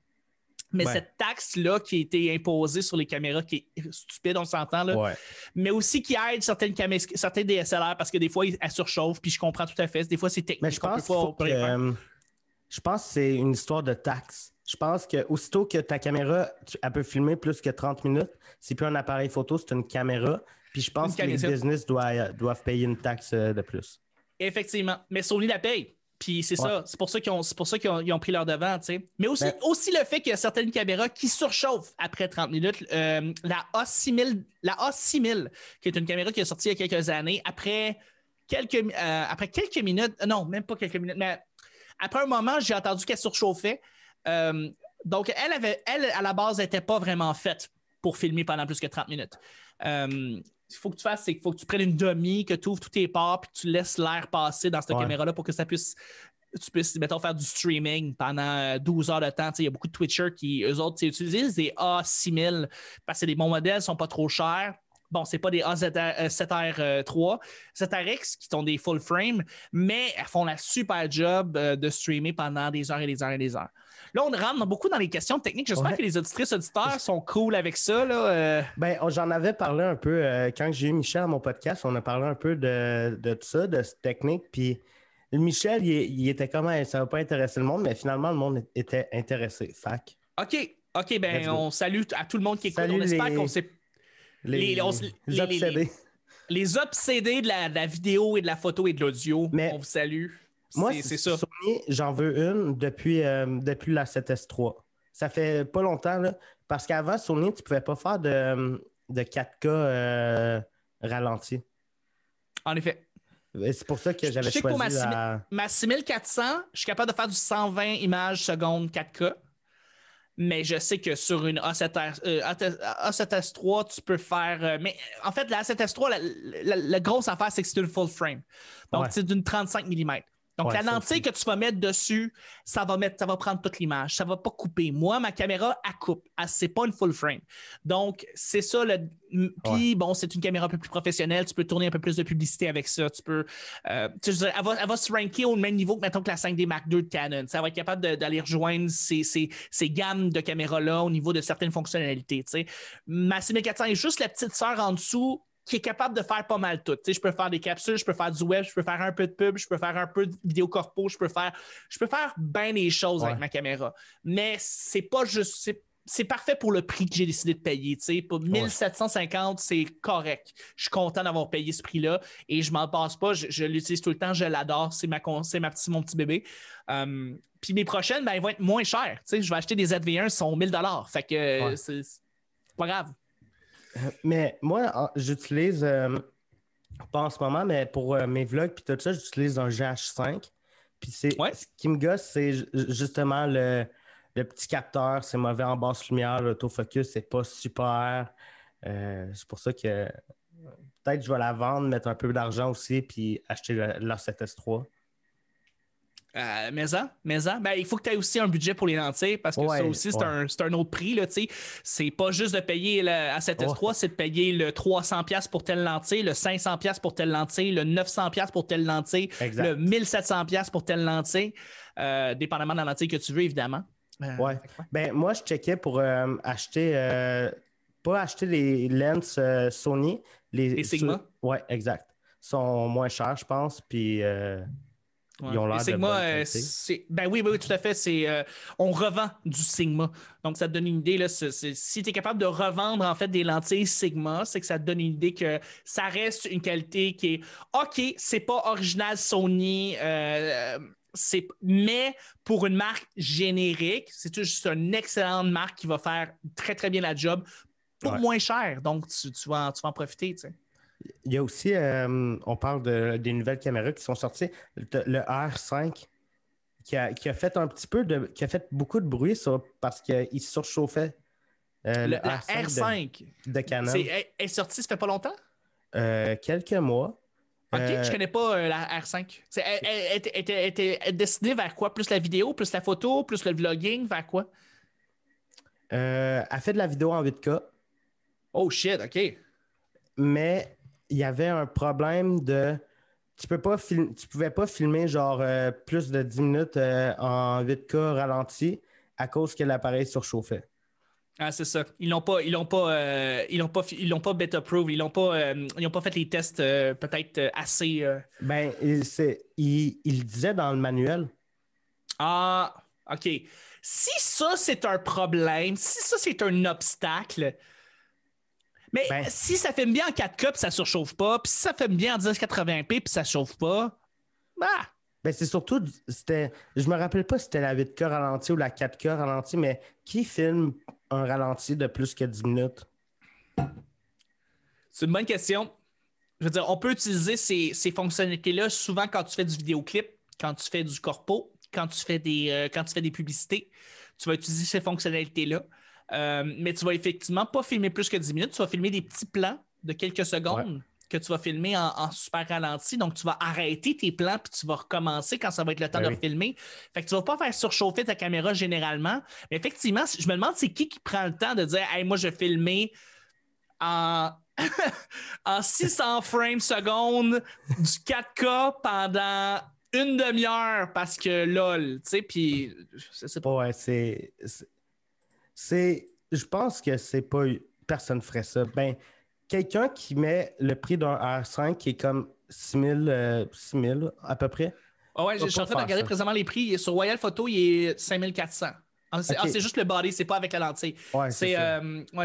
Mais cette taxe-là qui a été imposée sur les caméras, qui est stupide, on s'entend, là, mais aussi qui aide certaines DSLR parce que des fois, elles surchauffent, puis je comprends tout à fait. Des fois, c'est technique. Mais je pense que c'est une histoire de taxe. Je pense que aussitôt que ta caméra, elle peut filmer plus que 30 minutes, c'est plus un appareil photo, c'est une caméra. Puis je pense que les business doivent payer une taxe de plus. Effectivement. Mais Sony la paye. Puis c'est ça, c'est pour ça qu'ils ont pris leur devant, tu sais. Mais aussi le fait qu'il y a certaines caméras qui surchauffent après 30 minutes. La A6000, qui est une caméra qui est sortie il y a quelques années, après quelques minutes, non, même pas quelques minutes, mais après un moment, j'ai entendu qu'elle surchauffait. Donc, elle, à la base, n'était pas vraiment faite pour filmer pendant plus que 30 minutes. Ce qu'il faut que tu fasses, c'est qu'il faut que tu prennes une dummy, que tu ouvres tous tes pores, puis que tu laisses l'air passer dans cette caméra-là pour que ça puisse tu puisses, mettons, faire du streaming pendant 12 heures de temps. Il y a beaucoup de Twitchers qui, eux autres, utilisent des A6000 parce que c'est des bons modèles, ne sont pas trop chers. Bon, c'est pas des A7R3, 7RX qui sont des full frame, mais elles font la super job de streamer pendant des heures et des heures et des heures. Là, on rentre beaucoup dans les questions techniques. J'espère que les auditrices auditeurs sont cool avec ça. Là, Ben, j'en avais parlé un peu quand j'ai eu Michel à mon podcast. On a parlé un peu de tout ça, de cette technique. Puis Michel, il était comme ça ne va pas intéresser le monde, mais finalement, le monde était intéressé. Fac. OK, ben, on salue à tout le monde qui écoute. Salut on espère qu'on s'est. Les obsédés. Les obsédés de la vidéo et de la photo et de l'audio, on vous salue. Moi, c'est ça. Sony, j'en veux une depuis la 7S3. Ça fait pas longtemps, là, parce qu'avant, Sony, tu pouvais pas faire de 4K ralenti. En effet. C'est pour ça que j'avais choisi pour ma 6400, je suis capable de faire du 120 images secondes 4K. Mais je sais que sur une A7S3, tu peux faire. Mais en fait, la A7S3, la grosse affaire, c'est que c'est une full frame. Donc, c'est d'une 35 mm. Donc, la lentille que tu vas mettre dessus, ça va prendre toute l'image. Ça ne va pas couper. Moi, ma caméra, elle coupe. C'est pas une full frame. Donc, c'est ça. Puis, bon, c'est une caméra un peu plus professionnelle. Tu peux tourner un peu plus de publicité avec ça. Tu peux. Elle va se ranker au même niveau que, mettons, que la 5D Mark II de Canon. Ça va être capable d'aller rejoindre ces gammes de caméras-là au niveau de certaines fonctionnalités. T'sais. Ma 6400 est juste la petite sœur en dessous qui est capable de faire pas mal tout. Je peux faire des capsules, je peux faire du web, je peux faire un peu de pub, je peux faire un peu de vidéo corpo, je peux faire bien des choses avec ma caméra. Mais c'est pas juste... C'est parfait pour le prix que j'ai décidé de payer. Pour 1750, c'est correct. Je suis content d'avoir payé ce prix-là et je m'en passe pas. Je l'utilise tout le temps, je l'adore. C'est mon petit bébé. Puis mes prochaines, ils vont être moins chères. Je vais acheter des ZV1, ils sont 1000 $. Fait que c'est pas grave. Mais moi, j'utilise, pas en ce moment, mais pour mes vlogs puis tout ça, j'utilise un GH5. Puis ce qui me gosse, c'est justement le petit capteur. C'est mauvais en basse lumière. L'autofocus, c'est pas super. C'est pour ça que peut-être je vais la vendre, mettre un peu d'argent aussi, puis acheter la 7S3. Mais il faut que tu aies aussi un budget pour les lentilles parce que ça aussi, c'est un autre prix. Là, c'est pas juste de payer à 7S3, c'est de payer le 300$ pour telle lentille, le 500$ pour telle lentille, le 900$ pour telle lentille, le 1700$ pour telle lentille, dépendamment de la lentille que tu veux, évidemment. Ben, moi, je checkais pour acheter, pas acheter les lens Sony. Les Sigma? Oui, exact. Ils sont moins chers, je pense, puis... Ils ont l'air de Sigma, oui, tout à fait. On revend du Sigma. Donc, ça te donne une idée. Là, si tu es capable de revendre en fait des lentilles Sigma, c'est que ça te donne une idée que ça reste une qualité qui est OK, c'est pas original Sony, mais pour une marque générique, c'est juste une excellente marque qui va faire très, très bien la job pour moins cher. Donc, tu vas en profiter, tu sais. Il y a aussi, on parle des nouvelles caméras qui sont sorties. Le R5 qui a fait un petit peu qui a fait beaucoup de bruit parce qu'il surchauffait. La R5 de Canon. est sortie, ça fait pas longtemps? Quelques mois. OK, je connais pas la R5. Elle était destinée vers quoi? Plus la vidéo, plus la photo, plus le vlogging, vers quoi? Elle fait de la vidéo en 8K. Oh shit, OK. Mais il y avait un problème tu pouvais pas filmer genre plus de 10 minutes en 8K ralenti à cause que l'appareil surchauffait. Ah, c'est ça. Ils l'ont pas beta-proof. Ils n'ont pas fait les tests peut-être assez. Ben, il le disait dans le manuel. Ah, OK. Si ça, c'est un problème, si ça, c'est un obstacle. Mais si ça filme bien en 4K puis ça surchauffe pas, puis si ça filme bien en 1080p puis ça chauffe pas, Ben c'est surtout, je me rappelle pas si c'était la 8K ralenti ou la 4K ralenti, mais qui filme un ralenti de plus que 10 minutes? C'est une bonne question. Je veux dire, on peut utiliser ces fonctionnalités-là souvent quand tu fais du vidéoclip, quand tu fais du corpo, quand tu fais des publicités. Tu vas utiliser ces fonctionnalités-là. Mais tu vas effectivement pas filmer plus que 10 minutes. Tu vas filmer des petits plans de quelques secondes que tu vas filmer en super ralenti. Donc, tu vas arrêter tes plans puis tu vas recommencer quand ça va être le temps de refilmer. Fait que tu vas pas faire surchauffer ta caméra généralement. Mais effectivement, je me demande c'est qui prend le temps de dire « Hey, moi, je vais filmer en... » en 600 frames secondes du 4K pendant une demi-heure parce que lol, tu sais, puis c'est pas. Ouais, je pense que c'est pas. Personne ferait ça. Ben, quelqu'un qui met le prix d'un R5 qui est comme 6 000 à peu près. Oh ouais, je suis en train de regarder présentement les prix. Sur Royal Photo, il est 5400. C'est juste le body, c'est pas avec la lentille. Ouais, c'est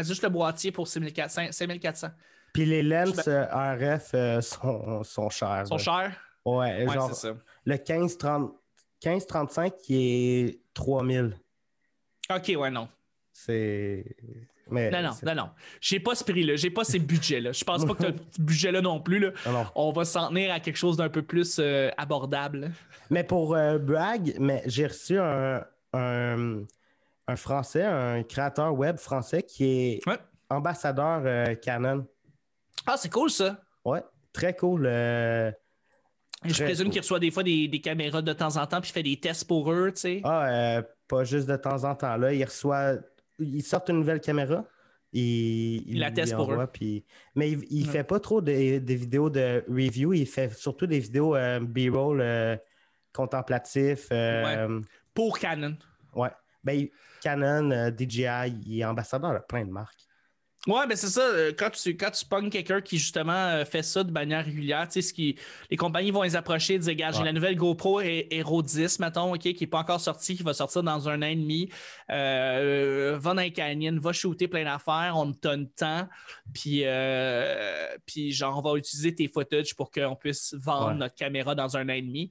juste le boîtier pour 5400. Puis les lenses RF sont chers. Sont chers? Ouais, genre c'est ça. Le 15-35 qui est 3000. OK, ouais, non. Mais non. J'ai pas ce prix-là, j'ai pas ces budgets-là. Je pense pas que tu as ce budget-là non plus. Là. Non. On va s'en tenir à quelque chose d'un peu plus abordable. Mais pour brag, j'ai reçu un Français, un créateur web français qui est ambassadeur Canon. Ah, c'est cool ça. Ouais, très cool. Je présume qu'il reçoit des fois des caméras de temps en temps puis il fait des tests pour eux, tu sais. Pas juste de temps en temps. Là, il sort une nouvelle caméra. Il la teste pour eux. Mais il fait pas trop des vidéos de review. Il fait surtout des vidéos B-roll contemplatif. Pour Canon. Ouais. Ben, Canon, DJI, il est ambassadeur de plein de marques. Ouais, ben c'est ça. Quand tu pognes quelqu'un qui, justement, fait ça de manière régulière, tu sais, les compagnies vont les approcher et dire, regarde, j'ai la nouvelle GoPro Hero 10, mettons, OK, qui n'est pas encore sortie, qui va sortir dans un an et demi. Va dans les canyons, va shooter plein d'affaires, on te donne temps, puis genre, on va utiliser tes footages pour qu'on puisse vendre notre caméra dans un an et demi.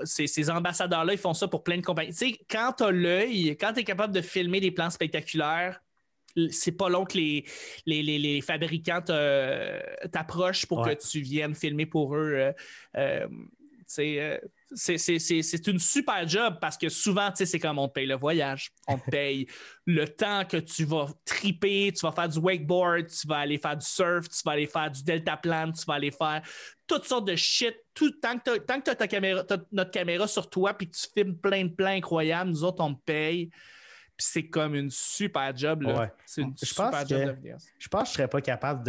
Ces ambassadeurs-là, ils font ça pour plein de compagnies. Tu sais, quand tu as l'œil, quand tu es capable de filmer des plans spectaculaires, c'est pas long que les fabricants t'approchent pour que tu viennes filmer pour eux. C'est une super job parce que souvent, c'est comme on te paye le voyage, on te paye le temps que tu vas triper, tu vas faire du wakeboard, tu vas aller faire du surf, tu vas aller faire du deltaplane, tu vas aller faire toutes sortes de shit. Tant que tu as notre caméra sur toi et que tu filmes plein de plans incroyables, nous autres, on te paye. C'est comme une super job. Là. Ouais. C'est une super job de vidéaste. Je pense que je serais pas capable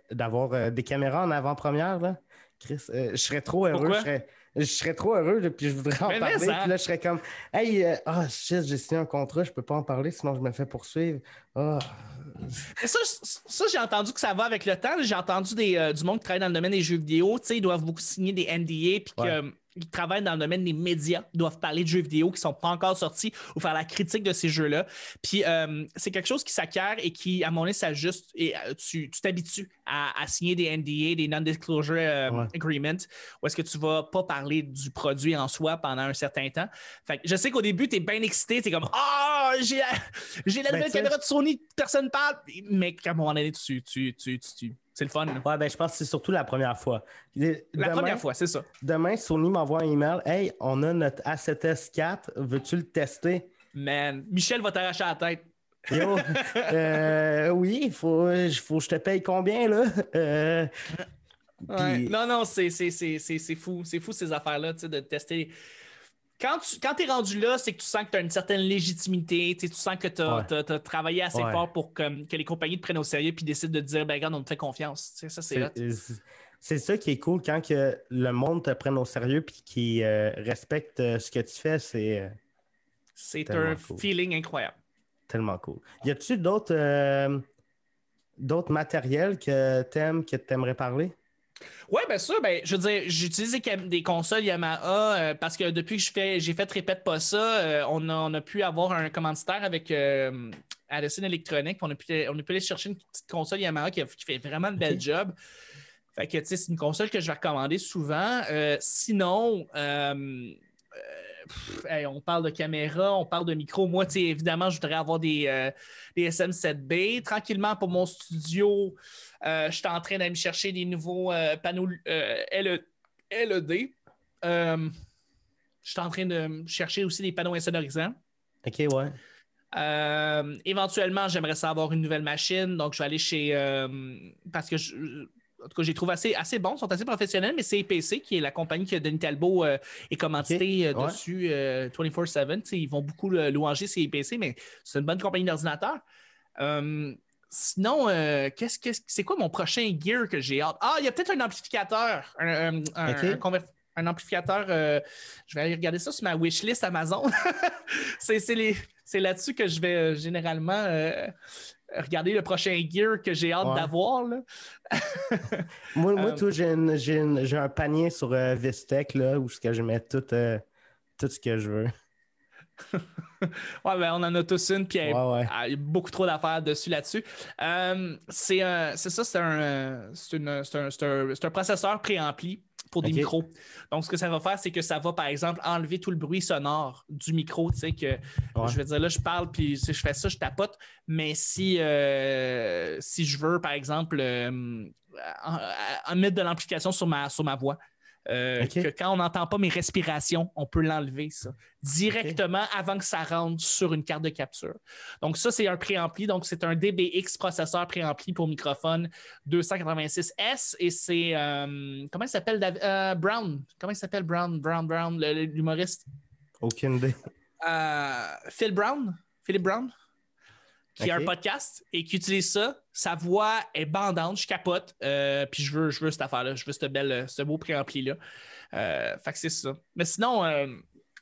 d'avoir des caméras en avant-première. Là. Chris, je serais trop heureux. Pourquoi? Je serais trop heureux, là, puis je voudrais en parler. Puis là, je serais comme, hey, shit, j'ai signé un contrat, je peux pas en parler, sinon je me fais poursuivre. Ça, j'ai entendu que ça va avec le temps. J'ai entendu du monde qui travaille dans le domaine des jeux vidéo. Ils doivent beaucoup signer des NDA, puis qui travaillent dans le domaine des médias, doivent parler de jeux vidéo qui sont pas encore sortis ou faire la critique de ces jeux-là. Puis c'est quelque chose qui s'acquiert et qui, à mon avis, s'ajuste et tu t'habitues à signer des NDA, des Non-Disclosure Agreements, où est-ce que tu vas pas parler du produit en soi pendant un certain temps. Fait que je sais qu'au début, tu es bien excité, tu es comme « Ah, j'ai la nouvelle caméra de Sony, personne parle! » Mais à un moment donné, c'est le fun. Là. Ouais, ben je pense que c'est surtout la première fois. Première fois, c'est ça. Demain, Sony m'envoie un email. Hey, on a notre A7S4, veux-tu le tester? Man, Michel va t'arracher la tête. Yo, oui, il faut que je te paye combien, là? Puis... Non, c'est fou. C'est fou ces affaires-là, tu sais, de tester. Quand tu es rendu là, c'est que tu sens que tu as une certaine légitimité, tu sens que tu as travaillé assez fort pour que les compagnies te prennent au sérieux et décident de te dire, ben regarde, on te fait confiance. Tu sais, ça, c'est ça qui est cool quand que le monde te prenne au sérieux et qu'il respecte ce que tu fais. C'est un feeling incroyable. Tellement cool. Y a-tu d'autres matériels que tu aimerais parler? Oui, bien sûr. Je veux dire, j'utilise des consoles Yamaha parce que depuis que j'ai fait Répète pas ça, on a pu avoir un commanditaire avec Addison Electronics. On a pu aller chercher une petite console Yamaha qui fait vraiment une belle job. Fait que, tu sais, c'est une console que je vais recommander souvent. Sinon, on parle de caméra, on parle de micro. Moi, tu sais, évidemment, je voudrais avoir des SM7B. Tranquillement, pour mon studio, je suis en train d'aller me chercher des nouveaux panneaux LED. Je suis en train de me chercher aussi des panneaux insonorisants. OK, ouais. Éventuellement, j'aimerais savoir une nouvelle machine. Donc, je vais aller chez... parce que en tout cas, je les trouve assez bons, sont assez professionnels, mais c'est EPC, qui est la compagnie que Denis Talbot est commandité dessus 24/7. Ils vont beaucoup louanger ces EPC, mais c'est une bonne compagnie d'ordinateur. Sinon, c'est quoi mon prochain gear que j'ai hâte? Ah, il y a peut-être un amplificateur. Un amplificateur. Je vais aller regarder ça sur ma wishlist Amazon. c'est là-dessus que je vais généralement regarder le prochain gear que j'ai hâte d'avoir. Là. moi tout, j'ai un panier sur Vistec là, où je mets tout ce que je veux. Ouais, ben, on en a tous une, puis il y a beaucoup trop d'affaires là-dessus. C'est un processeur préampli pour des micros. Donc, ce que ça va faire, c'est que ça va, par exemple, enlever tout le bruit sonore du micro. Tu sais, que je vais dire, là, je parle, puis si je fais ça, je tapote. Mais si je veux, par exemple, mettre de l'amplification sur ma voix, que quand on n'entend pas mes respirations, on peut l'enlever, ça, directement avant que ça rentre sur une carte de capture. Donc, ça, c'est un préampli. Donc, c'est un DBX processeur préampli pour microphone 286S et c'est... comment il s'appelle? Brown. Comment il s'appelle? Brown, l'humoriste? Aucune idée. Philip Brown, qui a un podcast et qui utilise ça. Sa voix est bandante, je capote. Puis je veux cette affaire-là. Je veux ce beau préampli-là. Fait que c'est ça. Mais sinon,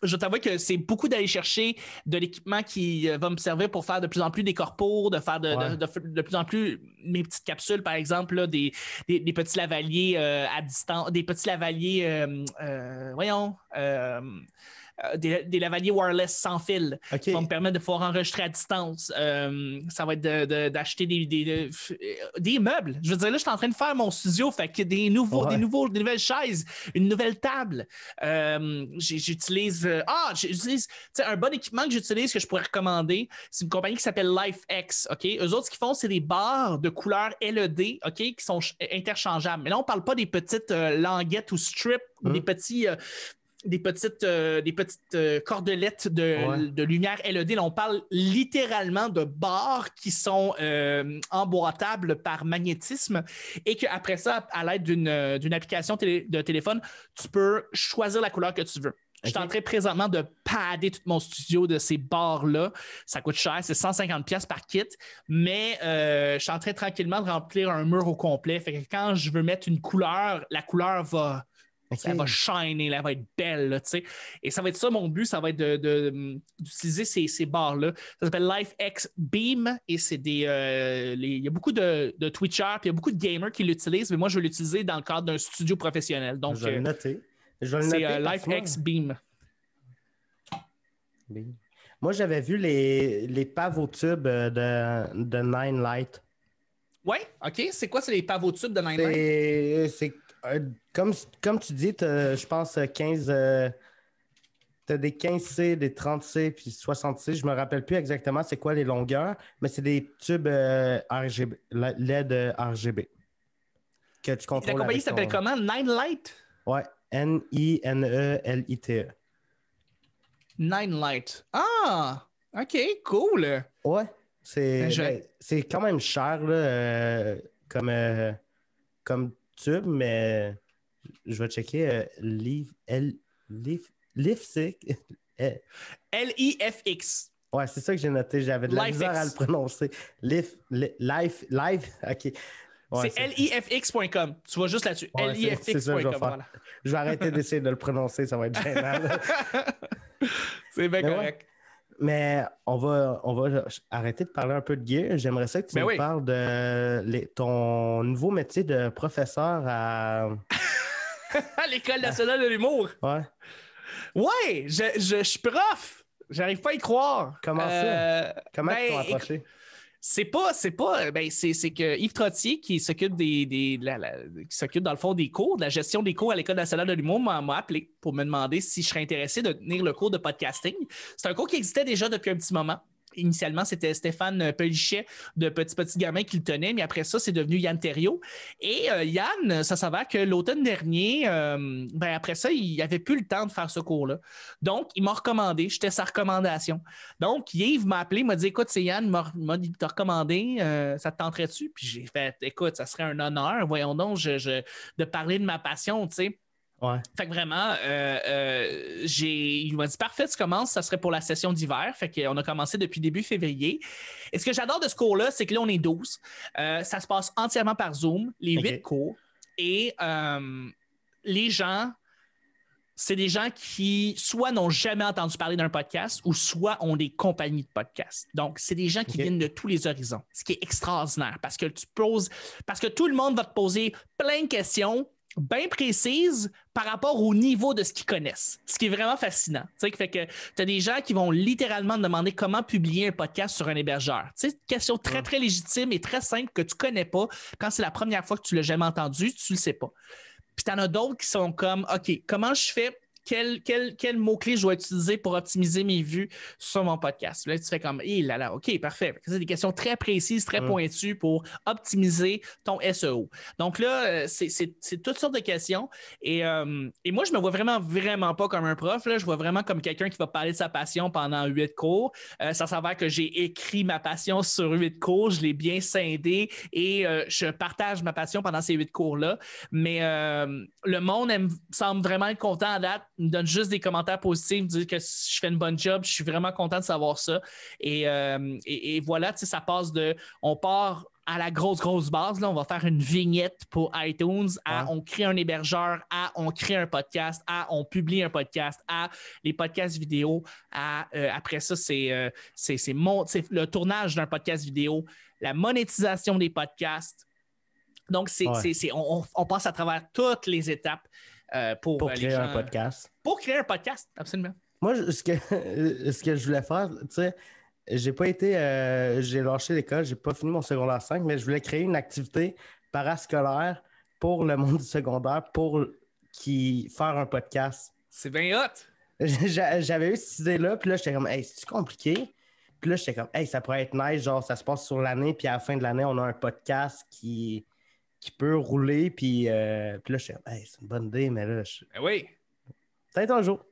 je t'avoue que c'est beaucoup d'aller chercher de l'équipement qui va me servir pour faire de plus en plus des corpos, de faire de plus en plus mes petites capsules, par exemple, là, des petits lavaliers à distance, des petits lavaliers, des lavaliers wireless sans fil qui vont me permettre de pouvoir enregistrer à distance. Ça va être d'acheter des meubles. Je veux dire, là, je suis en train de faire mon studio, fait que des nouvelles chaises, une nouvelle table. J'utilise un bon équipement que j'utilise, que je pourrais recommander. C'est une compagnie qui s'appelle LifeX. Eux autres, ce qu'ils font, c'est des barres de couleur LED, qui sont interchangeables. Mais là, on ne parle pas des petites languettes ou strips ou des petites cordelettes de lumière LED. Là, on parle littéralement de barres qui sont emboîtables par magnétisme et qu'après ça, à l'aide d'une application de téléphone, tu peux choisir la couleur que tu veux. Je suis en train présentement de padder tout mon studio de ces barres-là. Ça coûte cher, c'est 150$ par kit, mais je suis en train tranquillement de remplir un mur au complet. Fait que quand je veux mettre une couleur, la couleur va... Elle va shiner, elle va être belle, là, tu sais. Et ça va être ça, mon but, ça va être d'utiliser ces barres-là. Ça s'appelle LifeX Beam et c'est il y a beaucoup de Twitchers puis il y a beaucoup de gamers qui l'utilisent, mais moi, je vais l'utiliser dans le cadre d'un studio professionnel. Donc, je vais le noter. C'est LifeX Beam. Moi, j'avais vu les pavotubes de Nine Light. Oui, OK. C'est quoi, c'est les pavotubes de Nine Light? C'est comme tu dis, je pense 15. T'as des 15C, des 30C, puis 60C. Je me rappelle plus exactement c'est quoi les longueurs, mais c'est des tubes RGB, LED RGB. Que tu contrôles. La compagnie s'appelle comment? Nine Light? Ouais, N-I-N-E-L-I-T-E. Nine Light. Ah! OK, cool. Ouais, c'est quand même cher là, comme tube, mais je vais checker LIFX. Ouais, c'est ça que j'ai noté. J'avais de la misère à le prononcer. Live. OK. Ouais, c'est lifx.com. Tu vas juste là-dessus. Ouais, lifx.com. Voilà. Je vais arrêter d'essayer de le prononcer. Ça va être gênant. C'est bien correct. Ouais. Mais on va arrêter de parler un peu de gear. J'aimerais ça que tu nous parles de ton nouveau métier de professeur à l'École nationale de l'humour. Ouais. Ouais, je suis prof. J'arrive pas à y croire. Comment ça? Comment tu t'es approché? C'est que Yves Trottier, qui s'occupe qui s'occupe dans le fond des cours, de la gestion des cours à l'École nationale de l'humour, m'a appelé pour me demander si je serais intéressé de tenir le cours de podcasting. C'est un cours qui existait déjà depuis un petit moment. initialement, c'était Stéphane Pelichet de Petit Gamin qui le tenait, mais après ça, c'est devenu Yann Terriot. Et Yann, ça s'avère que l'automne dernier, après ça, il n'avait plus le temps de faire ce cours-là. Donc, il m'a recommandé. J'étais sa recommandation. Donc, Yves m'a appelé, m'a dit, écoute, c'est Yann, il m'a recommandé, ça te tenterait-tu? Puis j'ai fait, écoute, ça serait un honneur, voyons donc, de parler de ma passion, tu sais. Ouais. Fait que vraiment, il m'a dit, parfait, tu commences, ça serait pour la session d'hiver. Fait qu'on a commencé depuis début février. Et ce que j'adore de ce cours-là, c'est que là, on est 12. Ça se passe entièrement par Zoom, les 8 cours. Et les gens... C'est des gens qui soit n'ont jamais entendu parler d'un podcast ou soit ont des compagnies de podcasts. Donc, c'est des gens qui viennent de tous les horizons, ce qui est extraordinaire parce que tout le monde va te poser plein de questions bien précises par rapport au niveau de ce qu'ils connaissent, ce qui est vraiment fascinant. Tu sais, fait que tu as des gens qui vont littéralement te demander comment publier un podcast sur un hébergeur. Tu sais, question très, très légitime et très simple que tu ne connais pas. Quand c'est la première fois que tu ne l'as jamais entendu, tu ne le sais pas. Puis tu en as d'autres qui sont comme, OK, comment je fais? Quel mot-clé je dois utiliser pour optimiser mes vues sur mon podcast? Là, tu fais comme, OK, parfait. C'est des questions très précises, très pointues pour optimiser ton SEO. Donc là, c'est toutes sortes de questions. Et moi, je me vois vraiment, vraiment pas comme un prof. Là. Je vois vraiment comme quelqu'un qui va parler de sa passion pendant 8 cours. Ça s'avère que j'ai écrit ma passion sur 8 cours. Je l'ai bien scindé et je partage ma passion pendant ces 8 cours-là. Mais le monde semble vraiment être content à date. Il me donne juste des commentaires positifs, me dit que je fais une bonne job. Je suis vraiment content de savoir ça. Et voilà, tu sais, ça passe on part à la grosse base. Là, on va faire une vignette pour iTunes, on crée un hébergeur, on crée un podcast, on publie un podcast, les podcasts vidéo, après ça, c'est le tournage d'un podcast vidéo, la monétisation des podcasts. Donc, on passe à travers toutes les étapes. Pour créer un podcast. Pour créer un podcast, absolument. Moi, ce que je voulais faire, tu sais, j'ai lâché l'école, j'ai pas fini mon secondaire 5, mais je voulais créer une activité parascolaire pour le monde du secondaire faire un podcast. C'est bien hot! J'avais eu cette idée-là, puis là, j'étais comme, hey, c'est compliqué? Puis là, j'étais comme, hey, ça pourrait être nice, genre, ça se passe sur l'année, puis à la fin de l'année, on a un podcast qui peut rouler, puis là, je suis hey, c'est une bonne idée, mais là, Ben oui. Peut-être un jour.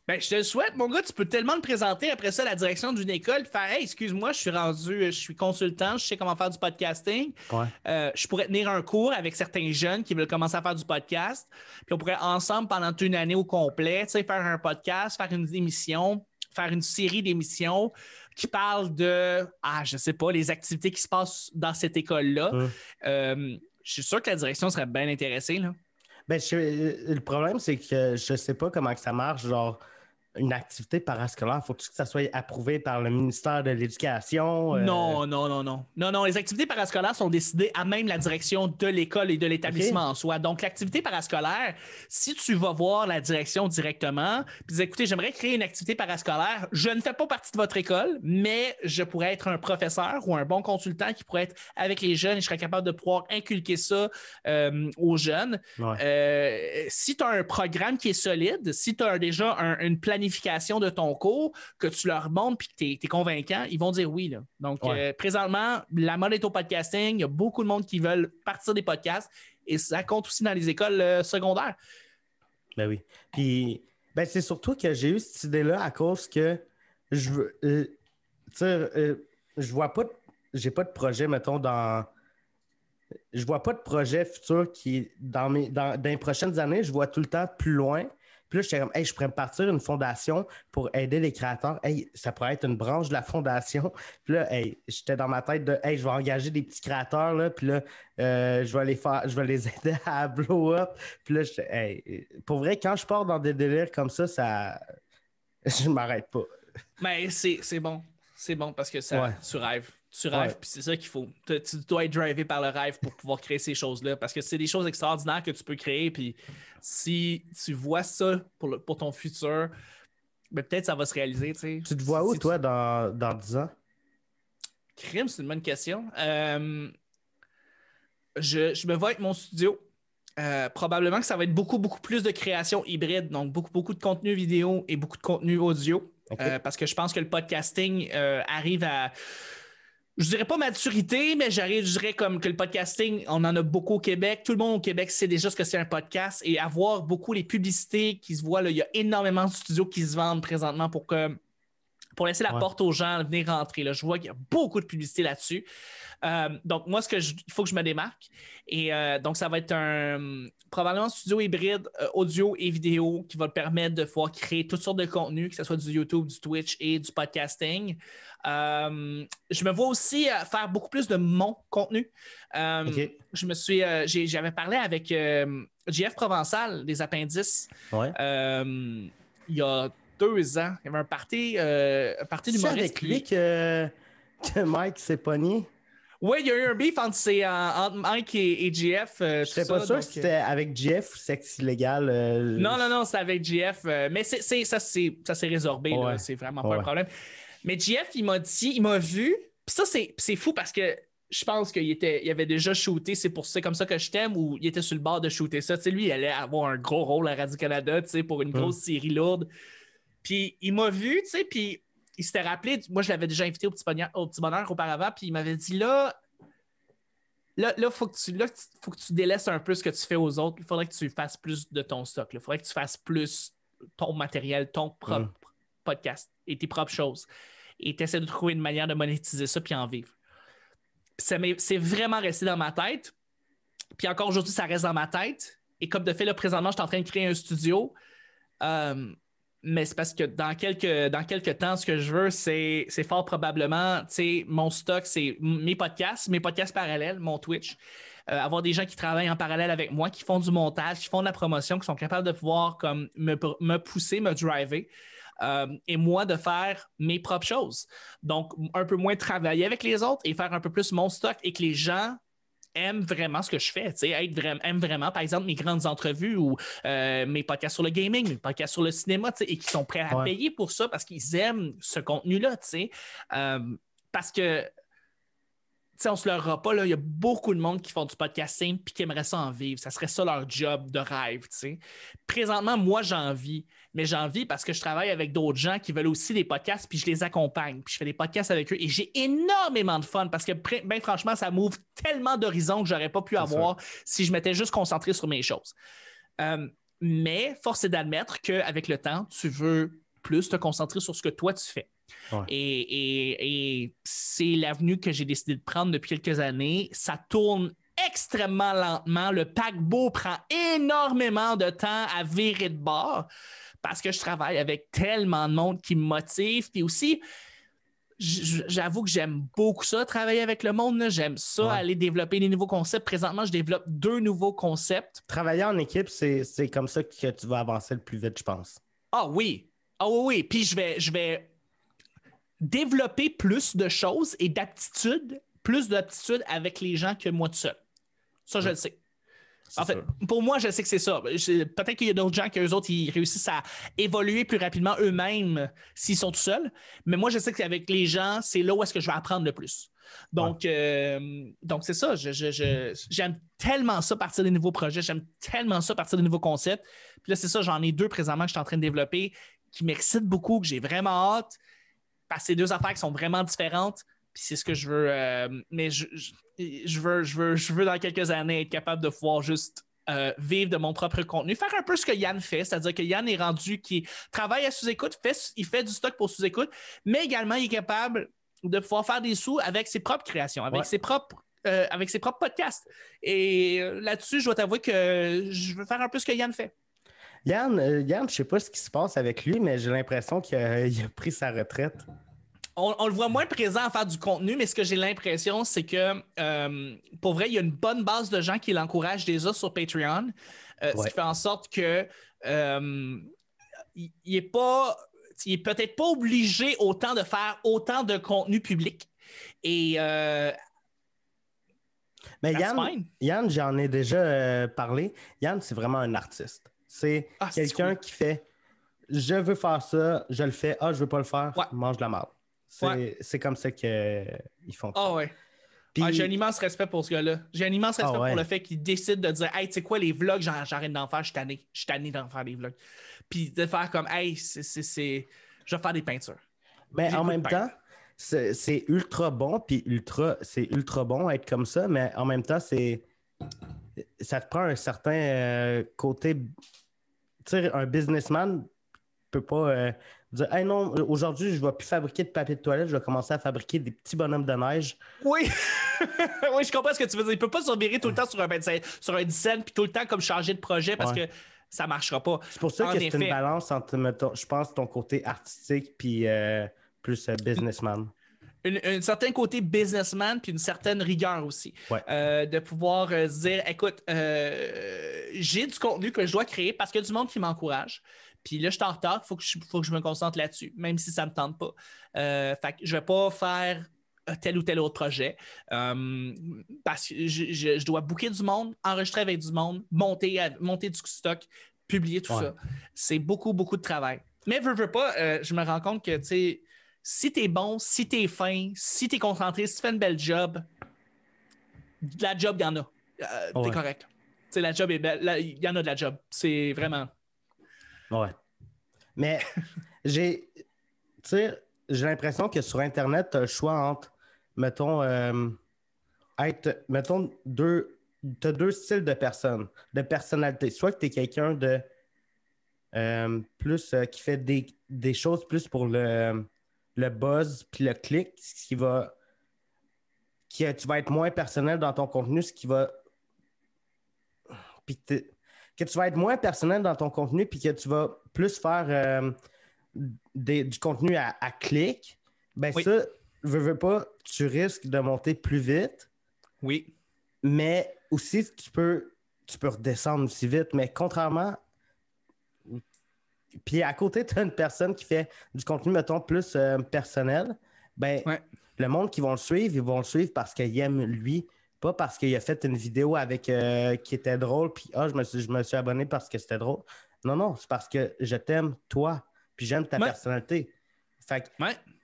Ben, je te le souhaite, mon gars. Tu peux tellement te présenter après ça à la direction d'une école, faire hey, excuse-moi, je suis consultant, je sais comment faire du podcasting. Ouais. Je pourrais tenir un cours avec certains jeunes qui veulent commencer à faire du podcast. Puis on pourrait ensemble, pendant une année au complet, faire un podcast, faire une émission, faire une série d'émissions qui parlent de, je sais pas, les activités qui se passent dans cette école-là. Je suis sûr que la direction serait bien intéressée, là. Ben, le problème, c'est que je sais pas comment que ça marche, genre une activité parascolaire. Faut que ça soit approuvé par le ministère de l'Éducation? Non, les activités parascolaires sont décidées à même la direction de l'école et de l'établissement en soi. Donc, l'activité parascolaire, si tu vas voir la direction directement, puis dis, écoutez, j'aimerais créer une activité parascolaire, je ne fais pas partie de votre école, mais je pourrais être un professeur ou un bon consultant qui pourrait être avec les jeunes et je serais capable de pouvoir inculquer ça aux jeunes. Ouais. Si tu as un programme qui est solide, si tu as déjà une planification de ton cours, que tu leur montres et que tu es convaincant, ils vont dire oui. Là. Donc, présentement, la mode est au podcasting. Il y a beaucoup de monde qui veulent partir des podcasts et ça compte aussi dans les écoles secondaires. Ben oui. Puis, c'est surtout que j'ai eu cette idée-là à cause que je veux. Je vois pas. J'ai pas de projet, mettons, je vois pas de projet futur qui, dans les prochaines années, je vois tout le temps plus loin. Puis là, j'étais comme, hey, je pourrais me partir une fondation pour aider les créateurs. Hey, ça pourrait être une branche de la fondation. Puis là, hey, j'étais dans ma tête de, hey, je vais engager des petits créateurs, là. Puis là, je vais les aider à blow up. Puis là, hey, pour vrai, quand je pars dans des délires comme ça, je ne m'arrête pas. Mais c'est bon. C'est bon parce que tu rêves. Tu rêves, puis c'est ça qu'il faut. Tu dois être drivé par le rêve pour pouvoir créer ces choses-là parce que c'est des choses extraordinaires que tu peux créer. Puis si tu vois ça pour ton futur, peut-être ça va se réaliser. Tu te vois où, toi, dans 10 ans? Crime, c'est une bonne question. Je me vois avec mon studio. Probablement que ça va être beaucoup, beaucoup plus de création hybride. Donc, beaucoup, beaucoup de contenu vidéo et beaucoup de contenu audio. OK. Parce que je pense que le podcasting arrive à... Je dirais pas maturité, mais je dirais comme que le podcasting, on en a beaucoup au Québec. Tout le monde au Québec sait déjà ce que c'est un podcast et avoir beaucoup les publicités qui se voient. Là, il y a énormément de studios qui se vendent présentement pour laisser la porte aux gens venir rentrer. Là. Je vois qu'il y a beaucoup de publicité là-dessus. Donc, moi, il faut que je me démarque. Et donc, ça va être probablement un studio hybride audio et vidéo qui va te permettre de pouvoir créer toutes sortes de contenus, que ce soit du YouTube, du Twitch et du podcasting. Je me vois aussi faire beaucoup plus de mon contenu. OK. J'avais parlé avec JF Provençal des Appendices il y a 2 ans. Il y avait un party d'humoriste. C'est avec lui que Mike s'est pogné? Oui, il y a eu un beef entre Mike et JF. Je serais pas sûr si c'était avec Jeff ou sexe illégal. Non, c'est avec JF. Mais ça s'est résorbé. Là. C'est vraiment pas un problème. Mais JF, il m'a vu. Puis ça, c'est fou parce que je pense qu'il avait déjà shooté C'est comme ça que je t'aime, ou il était sur le bord de shooter ça. Tu sais, lui, il allait avoir un gros rôle à Radio-Canada, tu sais, pour une grosse série lourde. Puis il m'a vu, tu sais, puis il s'était rappelé, moi je l'avais déjà invité au Petit Bonheur auparavant, puis il m'avait dit là, faut que tu délaisses un peu ce que tu fais aux autres. Il faudrait que tu fasses plus de ton stock. Il faudrait que tu fasses plus ton matériel, ton propre podcast et tes propres choses. Et tu essaies de trouver une manière de monétiser ça puis en vivre. C'est vraiment resté dans ma tête. Puis encore aujourd'hui, ça reste dans ma tête. Et comme de fait, là, présentement, je suis en train de créer un studio. Mais c'est parce que dans quelques temps, ce que je veux, c'est fort probablement, tu sais, mon stock, c'est mes podcasts parallèles, mon Twitch. Avoir des gens qui travaillent en parallèle avec moi, qui font du montage, qui font de la promotion, qui sont capables de pouvoir comme me pousser, me driver. Et moi, de faire mes propres choses. Donc, un peu moins travailler avec les autres et faire un peu plus mon stock et que les gens aiment vraiment ce que je fais, aiment vraiment, par exemple, mes grandes entrevues ou mes podcasts sur le gaming, mes podcasts sur le cinéma, et qui sont prêts à payer pour ça parce qu'ils aiment ce contenu-là, parce que on se leurra pas, il y a beaucoup de monde qui font du podcasting et qui aimerait ça en vivre. Ça serait ça leur job de rêve. T'sais. Présentement, moi, j'en vis. Mais j'en vis parce que je travaille avec d'autres gens qui veulent aussi des podcasts puis je les accompagne. Puis je fais des podcasts avec eux et j'ai énormément de fun parce que, ben, franchement, ça m'ouvre tellement d'horizons que j'aurais pas pu avoir si je m'étais juste concentré sur mes choses. Mais force est d'admettre qu'avec le temps, tu veux plus te concentrer sur ce que toi, tu fais. Ouais. Et c'est l'avenue que j'ai décidé de prendre depuis quelques années. Ça tourne extrêmement lentement. Le paquebot prend énormément de temps à virer de bord parce que je travaille avec tellement de monde qui me motive. Puis aussi, j'avoue que j'aime beaucoup ça, travailler avec le monde. Là. J'aime ça, aller développer des nouveaux concepts. Présentement, je développe 2 nouveaux concepts. Travailler en équipe, c'est comme ça que tu vas avancer le plus vite, je pense. Ah oui. Ah oui. Puis je vais développer plus de choses et plus d'aptitudes avec les gens que moi tout seul. Ça, je le sais. En fait, pour moi, je sais que c'est ça. Peut-être qu'il y a d'autres gens qu'eux autres, ils réussissent à évoluer plus rapidement eux-mêmes s'ils sont tout seuls. Mais moi, je sais qu'avec les gens, c'est là où est-ce que je vais apprendre le plus. Donc c'est ça. J'aime tellement ça partir des nouveaux projets. J'aime tellement ça partir des nouveaux concepts. Puis là, c'est ça, j'en ai 2 présentement que je suis en train de développer qui m'excitent beaucoup, que j'ai vraiment hâte. Parce que c'est 2 affaires qui sont vraiment différentes. Puis c'est ce que je veux. Mais je veux dans quelques années être capable de pouvoir juste vivre de mon propre contenu. Faire un peu ce que Yann fait. C'est-à-dire que Yann est rendu qui travaille à sous-écoute, il fait du stock pour sous-écoute, mais également il est capable de pouvoir faire des sous avec ses propres créations, avec ses propres podcasts. Et là-dessus, je dois t'avouer que je veux faire un peu ce que Yann fait. Yann, je ne sais pas ce qui se passe avec lui, mais j'ai l'impression qu'il a pris sa retraite. On le voit moins présent à faire du contenu, mais ce que j'ai l'impression, c'est que pour vrai, il y a une bonne base de gens qui l'encouragent déjà sur Patreon, ce qui fait en sorte que il est peut-être pas obligé autant de faire autant de contenu public. Et mais Yann, j'en ai déjà parlé. Yann, c'est vraiment un artiste. C'est quelqu'un qui fait « Je veux faire ça, je le fais. Ah, je veux pas le faire, mange de la merde. » C'est comme ça qu'ils font. Ah ouais. Puis... j'ai un immense respect pour ce gars-là. J'ai un immense respect pour le fait qu'il décide de dire « Hey, tu sais quoi, les vlogs, j'arrête d'en faire, je suis tanné. Je suis tanné d'en faire des vlogs. » Puis de faire comme « Hey, je vais faire des peintures. Mais J'ai en le goût de même peindre. temps, c'est ultra bon, puis c'est ultra bon être comme ça, mais en même temps, ça te prend un certain côté. Tu sais, un businessman peut pas dire hey non, aujourd'hui, je ne vais plus fabriquer de papier de toilette, je vais commencer à fabriquer des petits bonhommes de neige. Oui, oui, je comprends ce que tu veux dire. Il peut pas se revirer tout le temps sur un 25, sur un 10 cents, puis tout le temps comme changer de projet parce Ouais. que ça marchera pas. C'est pour ça En que c'est une effet, balance entre, mettons, je pense, ton côté artistique puis plus businessman. un certain côté businessman puis une certaine rigueur aussi. Ouais. De pouvoir se dire, écoute, j'ai du contenu que je dois créer parce qu'il y a du monde qui m'encourage. Puis là, je suis en retard, faut que je me concentre là-dessus, même si ça ne me tente pas. Fait que je ne vais pas faire tel ou tel autre projet parce que je dois booker du monde, enregistrer avec du monde, monter du stock, publier tout ça. C'est beaucoup, beaucoup de travail. Mais veux pas, je me rends compte que, tu sais, si t'es bon, si t'es fin, si t'es concentré, si tu fais une belle job, de la job, il y en a. T'es correct. Tu sais, la job est belle. Il y en a de la job. C'est vraiment... Ouais. Mais tu sais, j'ai l'impression que sur Internet, tu as le choix entre, mettons, mettons, t'as deux styles de personnes, de personnalité. Soit que tu es quelqu'un de plus qui fait des choses plus pour le buzz puis le clic, tu vas être moins personnel dans ton contenu, ce qui va. Puis que tu vas être moins personnel dans ton contenu, puis que tu vas plus faire du contenu à clic, ben Oui. ça, veux pas, tu risques de monter plus vite. Oui. Mais aussi, tu peux redescendre aussi vite. Mais contrairement. Puis à côté, tu as une personne qui fait du contenu, mettons, plus personnel. Ben, le monde qui vont le suivre, ils vont le suivre parce qu'ils aiment lui, pas parce qu'il a fait une vidéo avec qui était drôle, puis je me suis abonné parce que c'était drôle. Non, c'est parce que je t'aime, toi, puis j'aime ta personnalité. Fait que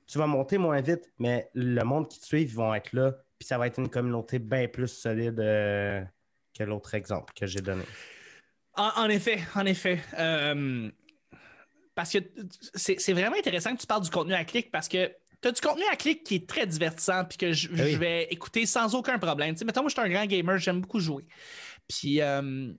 tu vas monter moins vite, mais le monde qui te suit, ils vont être là, puis ça va être une communauté bien plus solide que l'autre exemple que j'ai donné. En effet. Parce que c'est vraiment intéressant que tu parles du contenu à clic parce que tu as du contenu à clic qui est très divertissant puis que je vais écouter sans aucun problème. Tu sais, mettons, moi, je suis un grand gamer, j'aime beaucoup jouer. Puis,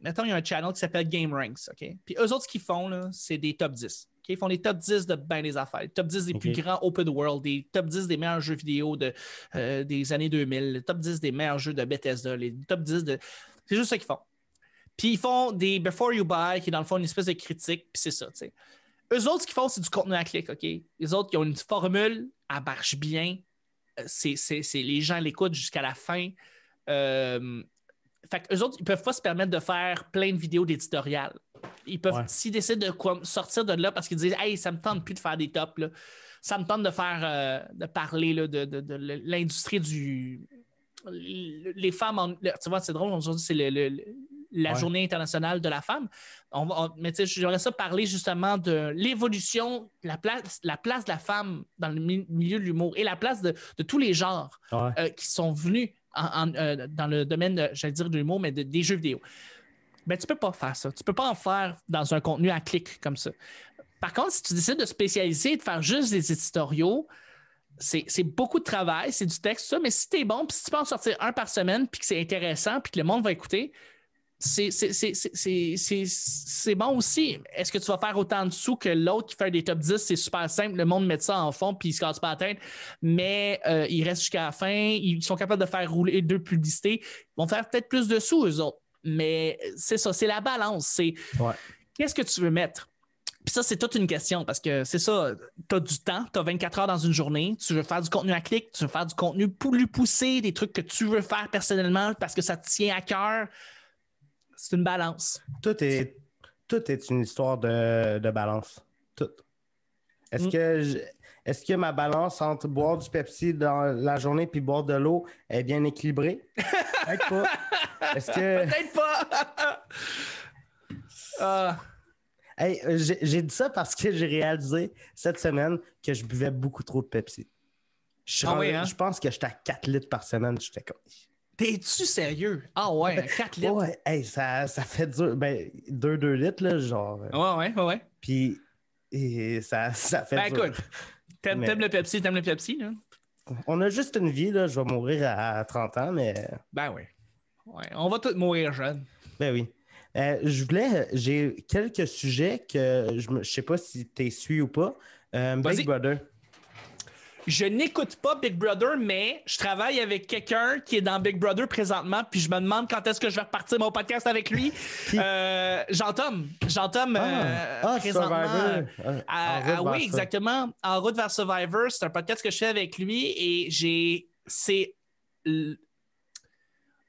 mettons, il y a un channel qui s'appelle Game Ranks, OK? Puis eux autres, ce qu'ils font, là, c'est des top 10. Okay? Ils font des top 10 de bien des affaires. Les top 10 des plus grands open world, des top 10 des meilleurs jeux vidéo des années 2000, les top 10 des meilleurs jeux de Bethesda, les top 10 de... C'est juste ça qu'ils font. Puis ils font des Before You Buy, qui est dans le fond une espèce de critique, puis c'est ça, tu sais. Eux autres, ce qu'ils font, c'est du contenu à clic, OK? Les autres, ils ont une formule, elle marche bien. Les gens l'écoutent jusqu'à la fin. Fait qu'eux autres, ils peuvent pas se permettre de faire plein de vidéos d'éditorial. Ils peuvent, s'ils décident de sortir de là parce qu'ils disent « Hey, ça me tente plus de faire des tops, là. Ça me tente de faire, de parler là, de l'industrie du... Les femmes, tu vois, c'est drôle, aujourd'hui, c'est la journée internationale de la femme. Mais tu sais, j'aimerais ça parler justement de l'évolution, la place de la femme dans le milieu de l'humour et la place de tous les genres qui sont venus dans le domaine, j'allais dire de l'humour, mais des jeux vidéo. Mais tu peux pas faire ça. Tu peux pas en faire dans un contenu à clic comme ça. Par contre, si tu décides de spécialiser et de faire juste des éditoriaux, c'est beaucoup de travail, c'est du texte, ça, mais si t'es bon, puis si tu peux en sortir un par semaine, puis que c'est intéressant, puis que le monde va écouter, c'est bon aussi. Est-ce que tu vas faire autant de sous que l'autre qui fait des top 10? C'est super simple, le monde met ça en fond, puis il se casse pas la tête, mais ils restent jusqu'à la fin, ils sont capables de faire rouler 2 publicités, ils vont faire peut-être plus de sous, eux autres. Mais c'est ça, c'est la balance, qu'est-ce que tu veux mettre? Puis ça, c'est toute une question parce que c'est ça, tu as du temps, tu as 24 heures dans une journée, tu veux faire du contenu à clic, tu veux faire du contenu plus poussé, des trucs que tu veux faire personnellement parce que ça te tient à cœur. C'est une balance. Tout est une histoire de balance. Tout. Est-ce que ma balance entre boire du Pepsi dans la journée puis boire de l'eau est bien équilibrée? Peut-être pas. Peut-être pas! Hey, j'ai dit ça parce que j'ai réalisé cette semaine que je buvais beaucoup trop de Pepsi. Je pense que j'étais à 4 litres par semaine. J'étais comme... T'es-tu sérieux? Ah ouais, 4 litres? Ouais, hey, ça fait dur. Ben, 2 litres, là, genre. Ouais. Puis Et ça fait Ben dur. écoute, t'aimes le Pepsi, là? On a juste une vie, là. Je vais mourir à 30 ans, mais... Ben oui. Ouais, on va tous mourir jeunes. Ben oui. J'ai quelques sujets que je sais pas si tu suis ou pas. Vas-y. Big Brother. Je n'écoute pas Big Brother, mais je travaille avec quelqu'un qui est dans Big Brother présentement, puis je me demande quand est-ce que je vais repartir mon podcast avec lui. Jean-Tom. Jean-Tom, présentement. Survivor. Oui, exactement. En route vers Survivor, c'est un podcast que je fais avec lui et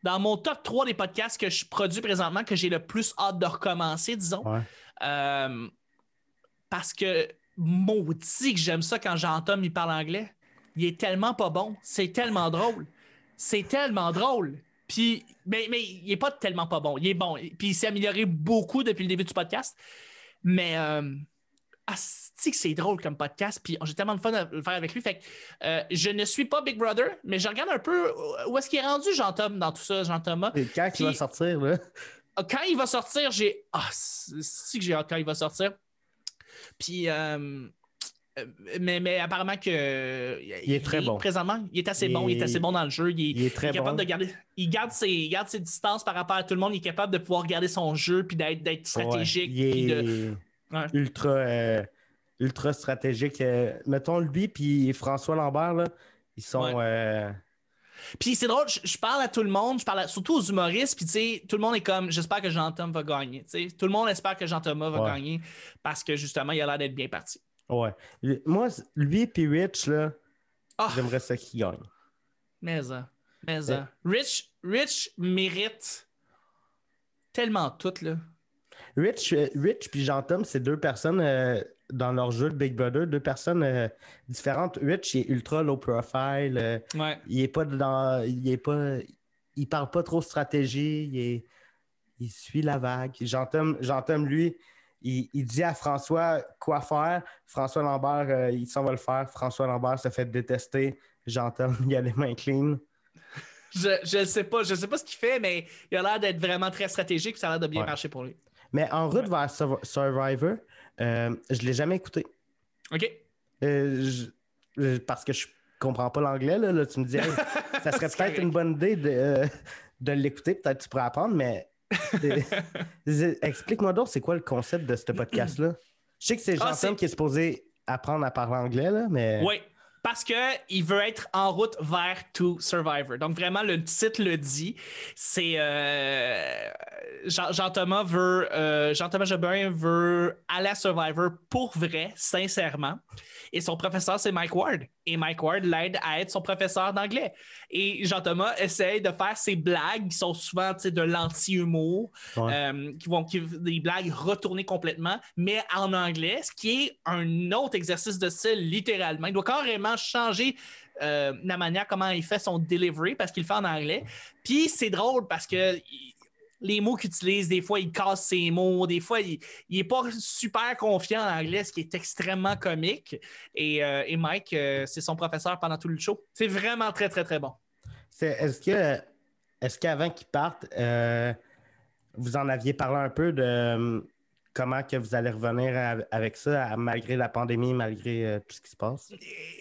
dans mon top 3 des podcasts que je produis présentement que j'ai le plus hâte de recommencer, disons. Ouais. Parce que maudit que j'aime ça quand Jean-Tom il parle anglais. Il est tellement pas bon. C'est tellement drôle. C'est tellement drôle. Puis, mais il est pas tellement pas bon. Il est bon. Puis il s'est amélioré beaucoup depuis le début du podcast. Mais c'est drôle comme podcast. Puis j'ai tellement de fun à le faire avec lui. Fait que je ne suis pas Big Brother, mais je regarde un peu où est-ce qu'il est rendu Jean-Tom dans tout ça, Jean-Thomas. Et quand il va sortir, là? Quand il va sortir, j'ai hâte quand il va sortir. Puis, mais apparemment que il est très bon. Présentement, il est assez bon. Il est assez bon dans le jeu. Il est très capable bon. de garder. Il garde ses distances par rapport à tout le monde. Il est capable de pouvoir garder son jeu puis d'être stratégique. Ouais, il est ultra stratégique. Mettons lui puis François Lambert, là, ils sont. Ouais. Puis c'est drôle, je parle à tout le monde, je parle surtout aux humoristes, puis tu sais, tout le monde est comme, j'espère que Jean-Tom va gagner. T'sais. Tout le monde espère que Jean-Thomas va gagner parce que justement, il a l'air d'être bien parti. Ouais. Moi, lui et Rich, là, j'aimerais ça qu'il gagne. Mais Rich mérite tellement tout, là. Rich puis Jean-Tom, c'est deux personnes dans leur jeu de Big Brother, deux personnes différentes. Rich, il est ultra low profile. Il est pas dans. Il parle pas trop stratégie. Il suit la vague. Jean-Tom, lui, il dit à François quoi faire. François Lambert, il s'en va le faire. François Lambert se fait détester. Jean-Tom, il a les mains clean. Je sais pas ce qu'il fait, mais il a l'air d'être vraiment très stratégique et ça a l'air de bien marcher pour lui. Mais en route vers Survivor, je l'ai jamais écouté. OK. Parce que je comprends pas l'anglais. Là, tu me dis, hey, ça serait peut-être une bonne idée de l'écouter. Peut-être que tu pourrais apprendre, mais explique-moi donc, c'est quoi le concept de ce podcast-là? Je sais que c'est Jean-Tom qui est supposé apprendre à parler anglais, là, mais... Oui. Parce qu'il veut être en route vers To Survivor. Donc, vraiment, le titre le dit. C'est Jean-Thomas Jobin veut aller à Survivor pour vrai, sincèrement. Et son professeur, c'est Mike Ward. Et Mike Ward l'aide à être son professeur d'anglais. Et Jean-Thomas essaye de faire ses blagues qui sont souvent de l'anti-humour, des blagues retournées complètement, mais en anglais, ce qui est un autre exercice de style, littéralement. Il doit carrément changer la manière comment il fait son delivery parce qu'il le fait en anglais. Puis c'est drôle parce que les mots qu'il utilise, des fois, il casse ses mots, des fois, il n'est pas super confiant en anglais, ce qui est extrêmement comique. Et Mike, c'est son professeur pendant tout le show. C'est vraiment très, très, très bon. Est-ce qu'avant qu'il parte, vous en aviez parlé un peu de comment que vous allez revenir avec ça, malgré la pandémie, malgré tout ce qui se passe?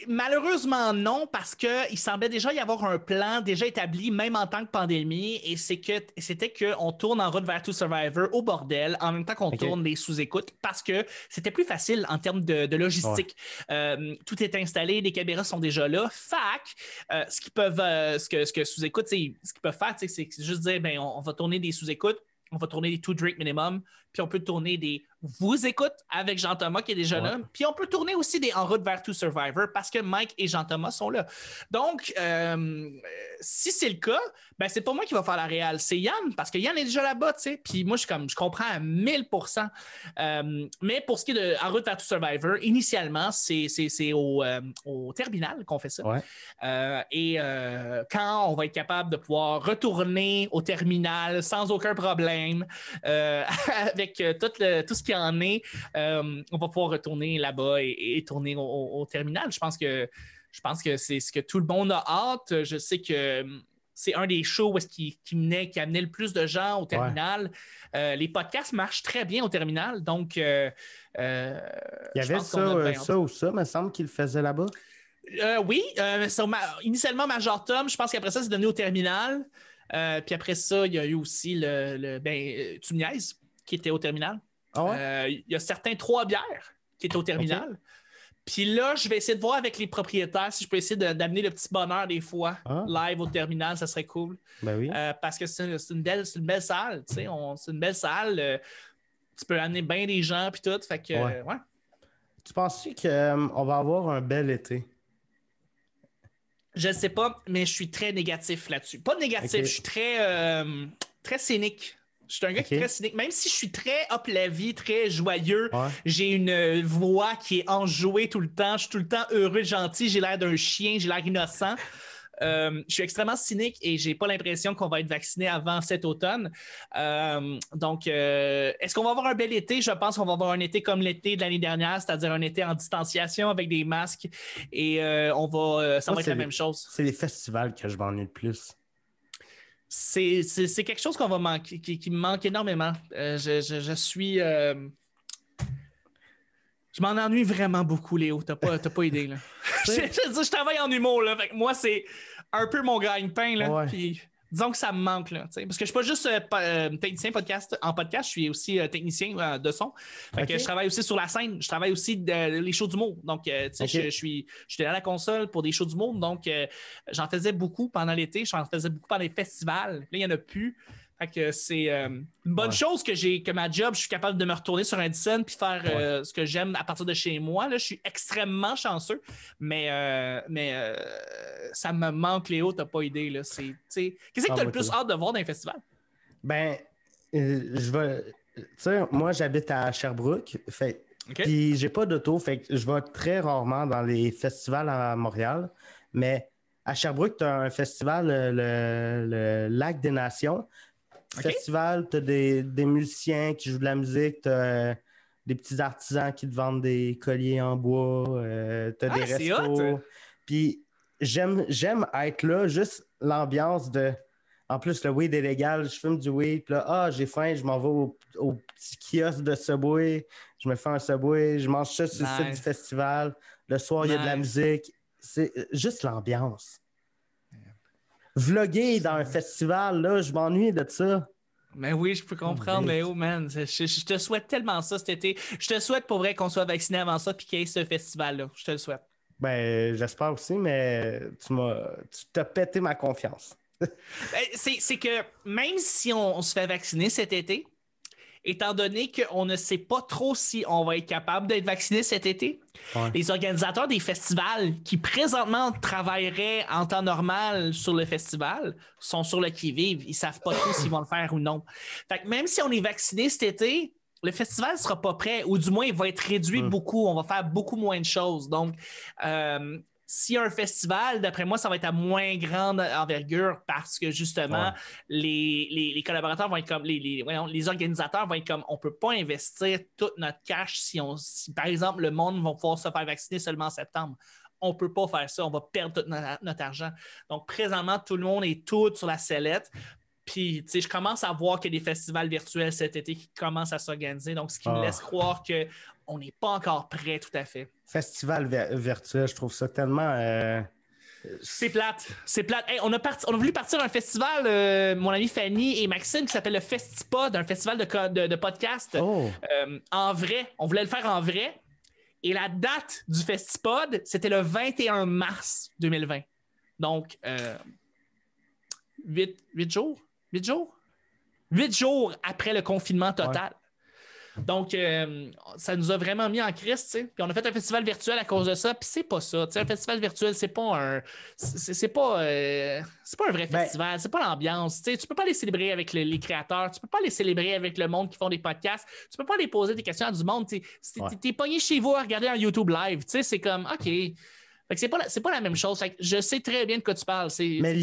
Malheureusement, non, parce qu'il semblait déjà y avoir un plan déjà établi, même en tant que pandémie, et c'était qu'on tourne en route vers To Survivor au bordel, en même temps qu'on tourne les sous-écoutes, parce que c'était plus facile en termes de logistique. Ouais. Tout est installé, les caméras sont déjà là. Ce que sous-écoute, ce qu'ils peuvent faire, c'est juste dire, on va tourner des sous-écoutes, on va tourner des 2 drinks minimum, puis on peut tourner des vous écoute avec Jean-Thomas qui est déjà là, puis on peut tourner aussi des en route vers To Survivor parce que Mike et Jean-Thomas sont là. Donc, si c'est le cas, c'est pas moi qui va faire la réal, c'est Yann, parce que Yann est déjà là-bas, tu sais, puis moi, je comprends à 1000%. Mais pour ce qui est de en route vers To Survivor, initialement, c'est au terminal qu'on fait ça. Ouais. Quand on va être capable de pouvoir retourner au terminal sans aucun problème, avec tout ce qu'il y en est, on va pouvoir retourner là-bas et tourner au terminal. Je pense que c'est ce que tout le monde a hâte. Je sais que c'est un des shows où est-ce qui amenait le plus de gens au terminal. Les podcasts marchent très bien au terminal, donc il y avait ça ou ça, me semble qu'il le faisait là-bas. Oui, initialement Major Tom, je pense qu'après ça, c'est donné au terminal. Puis après ça, il y a eu aussi Tu me niaises, qui était au terminal. Ah ouais? Il y a certains 3 bières qui étaient au terminal. Okay. Puis là, je vais essayer de voir avec les propriétaires si je peux essayer d'amener le petit bonheur des fois live au terminal, ça serait cool. Ben oui. Parce que c'est une belle salle, tu sais, c'est une belle salle. Tu peux amener bien des gens puis tout, fait que ouais. Tu penses-tu qu'on va avoir un bel été? Je ne sais pas, mais je suis très négatif là-dessus. Pas négatif, je suis très cynique. Je suis un gars qui est très cynique. Même si je suis très up la vie, très joyeux, j'ai une voix qui est enjouée tout le temps. Je suis tout le temps heureux, gentil. J'ai l'air d'un chien, j'ai l'air innocent. Je suis extrêmement cynique et j'ai pas l'impression qu'on va être vacciné avant cet automne. Donc, est-ce qu'on va avoir un bel été? Je pense qu'on va avoir un été comme l'été de l'année dernière, c'est-à-dire un été en distanciation avec des masques et ça va être la même chose. C'est les festivals que je m'ennuie le plus. C'est quelque chose qu'on va manquer, qui me manque énormément. Je suis... Je m'en ennuie vraiment beaucoup, Léo. T'as pas idée, là. je travaille en humour, là. Fait que moi, c'est un peu mon gagne-pain, là. Puis, disons que ça me manque, là. Parce que je suis pas juste technicien en podcast, je suis aussi technicien de son. Fait que je travaille aussi sur la scène. Je travaille aussi les shows d'humour. Donc, j'étais à la console pour des shows d'humour. Donc, j'en faisais beaucoup pendant l'été. J'en faisais beaucoup pendant les festivals. Là, il n'y en a plus. Fait que c'est une bonne chose que ma job, je suis capable de me retourner sur un scène puis faire ce que j'aime à partir de chez moi. Là, je suis extrêmement chanceux, mais ça me manque, Léo, t'as pas idée. Là. Qu'est-ce que t'as le plus hâte de voir dans un festival? Ben, moi, j'habite à Sherbrooke, puis j'ai pas d'auto, fait que je vais très rarement dans les festivals à Montréal, mais à Sherbrooke, tu as un festival, le Lac des Nations. Festival, tu as des musiciens qui jouent de la musique, tu as des petits artisans qui te vendent des colliers en bois, tu as des restos. Puis j'aime être là, juste l'ambiance de... En plus, le weed est légal, je fume du weed, puis là, j'ai faim, je m'en vais au petit kiosque de Subway, je me fais un Subway, je mange ça sur le site du festival. Le soir, il y a de la musique. C'est juste l'ambiance. Vlogger dans un festival, là, je m'ennuie de ça. Mais oui, je peux comprendre, Léo, man. Je te souhaite tellement ça cet été. Je te souhaite pour vrai qu'on soit vacciné avant ça puis qu'il y ait ce festival-là. Je te le souhaite. Ben, j'espère aussi, mais tu t'as pété ma confiance. C'est que même si on se fait vacciner cet été, étant donné qu'on ne sait pas trop si on va être capable d'être vacciné cet été, les organisateurs des festivals qui présentement travailleraient en temps normal sur le festival sont sur le qui-vive. Ils ne savent pas trop s'ils vont le faire ou non. Fait que même si on est vacciné cet été, le festival ne sera pas prêt, ou du moins, il va être réduit beaucoup. On va faire beaucoup moins de choses. Donc, s'il y a un festival, d'après moi, ça va être à moins grande envergure parce que justement, les collaborateurs vont être comme les organisateurs vont être comme on ne peut pas investir tout notre cash si par exemple, le monde va pouvoir se faire vacciner seulement en septembre. On ne peut pas faire ça, on va perdre tout notre argent. Donc, présentement, tout le monde est tout sur la sellette. Puis, tu sais, je commence à voir qu'il y a des festivals virtuels cet été qui commencent à s'organiser. Donc, ce qui me laisse croire qu'on n'est pas encore prêt tout à fait. Festival virtuel, je trouve ça tellement... C'est plate. C'est plate. Hey, on a voulu partir à un festival, mon ami Fanny et Maxime, qui s'appelle le Festipod, un festival de podcast en vrai. On voulait le faire en vrai. Et la date du Festipod, c'était le 21 mars 2020. Donc, 8 jours? 8 jours? 8 jours après le confinement total. Donc, ça nous a vraiment mis en crise, tu sais. Puis on a fait un festival virtuel à cause de ça, puis c'est pas ça. Tu sais, un festival virtuel, c'est pas un vrai festival, c'est pas l'ambiance. Tu sais, tu peux pas les célébrer avec les créateurs, tu peux pas les célébrer avec le monde qui font des podcasts, tu peux pas les poser des questions à du monde. T'es pogné chez vous à regarder un YouTube live, tu sais, c'est comme, OK. Fait que c'est pas la même chose. Fait que je sais très bien de quoi tu parles. Mais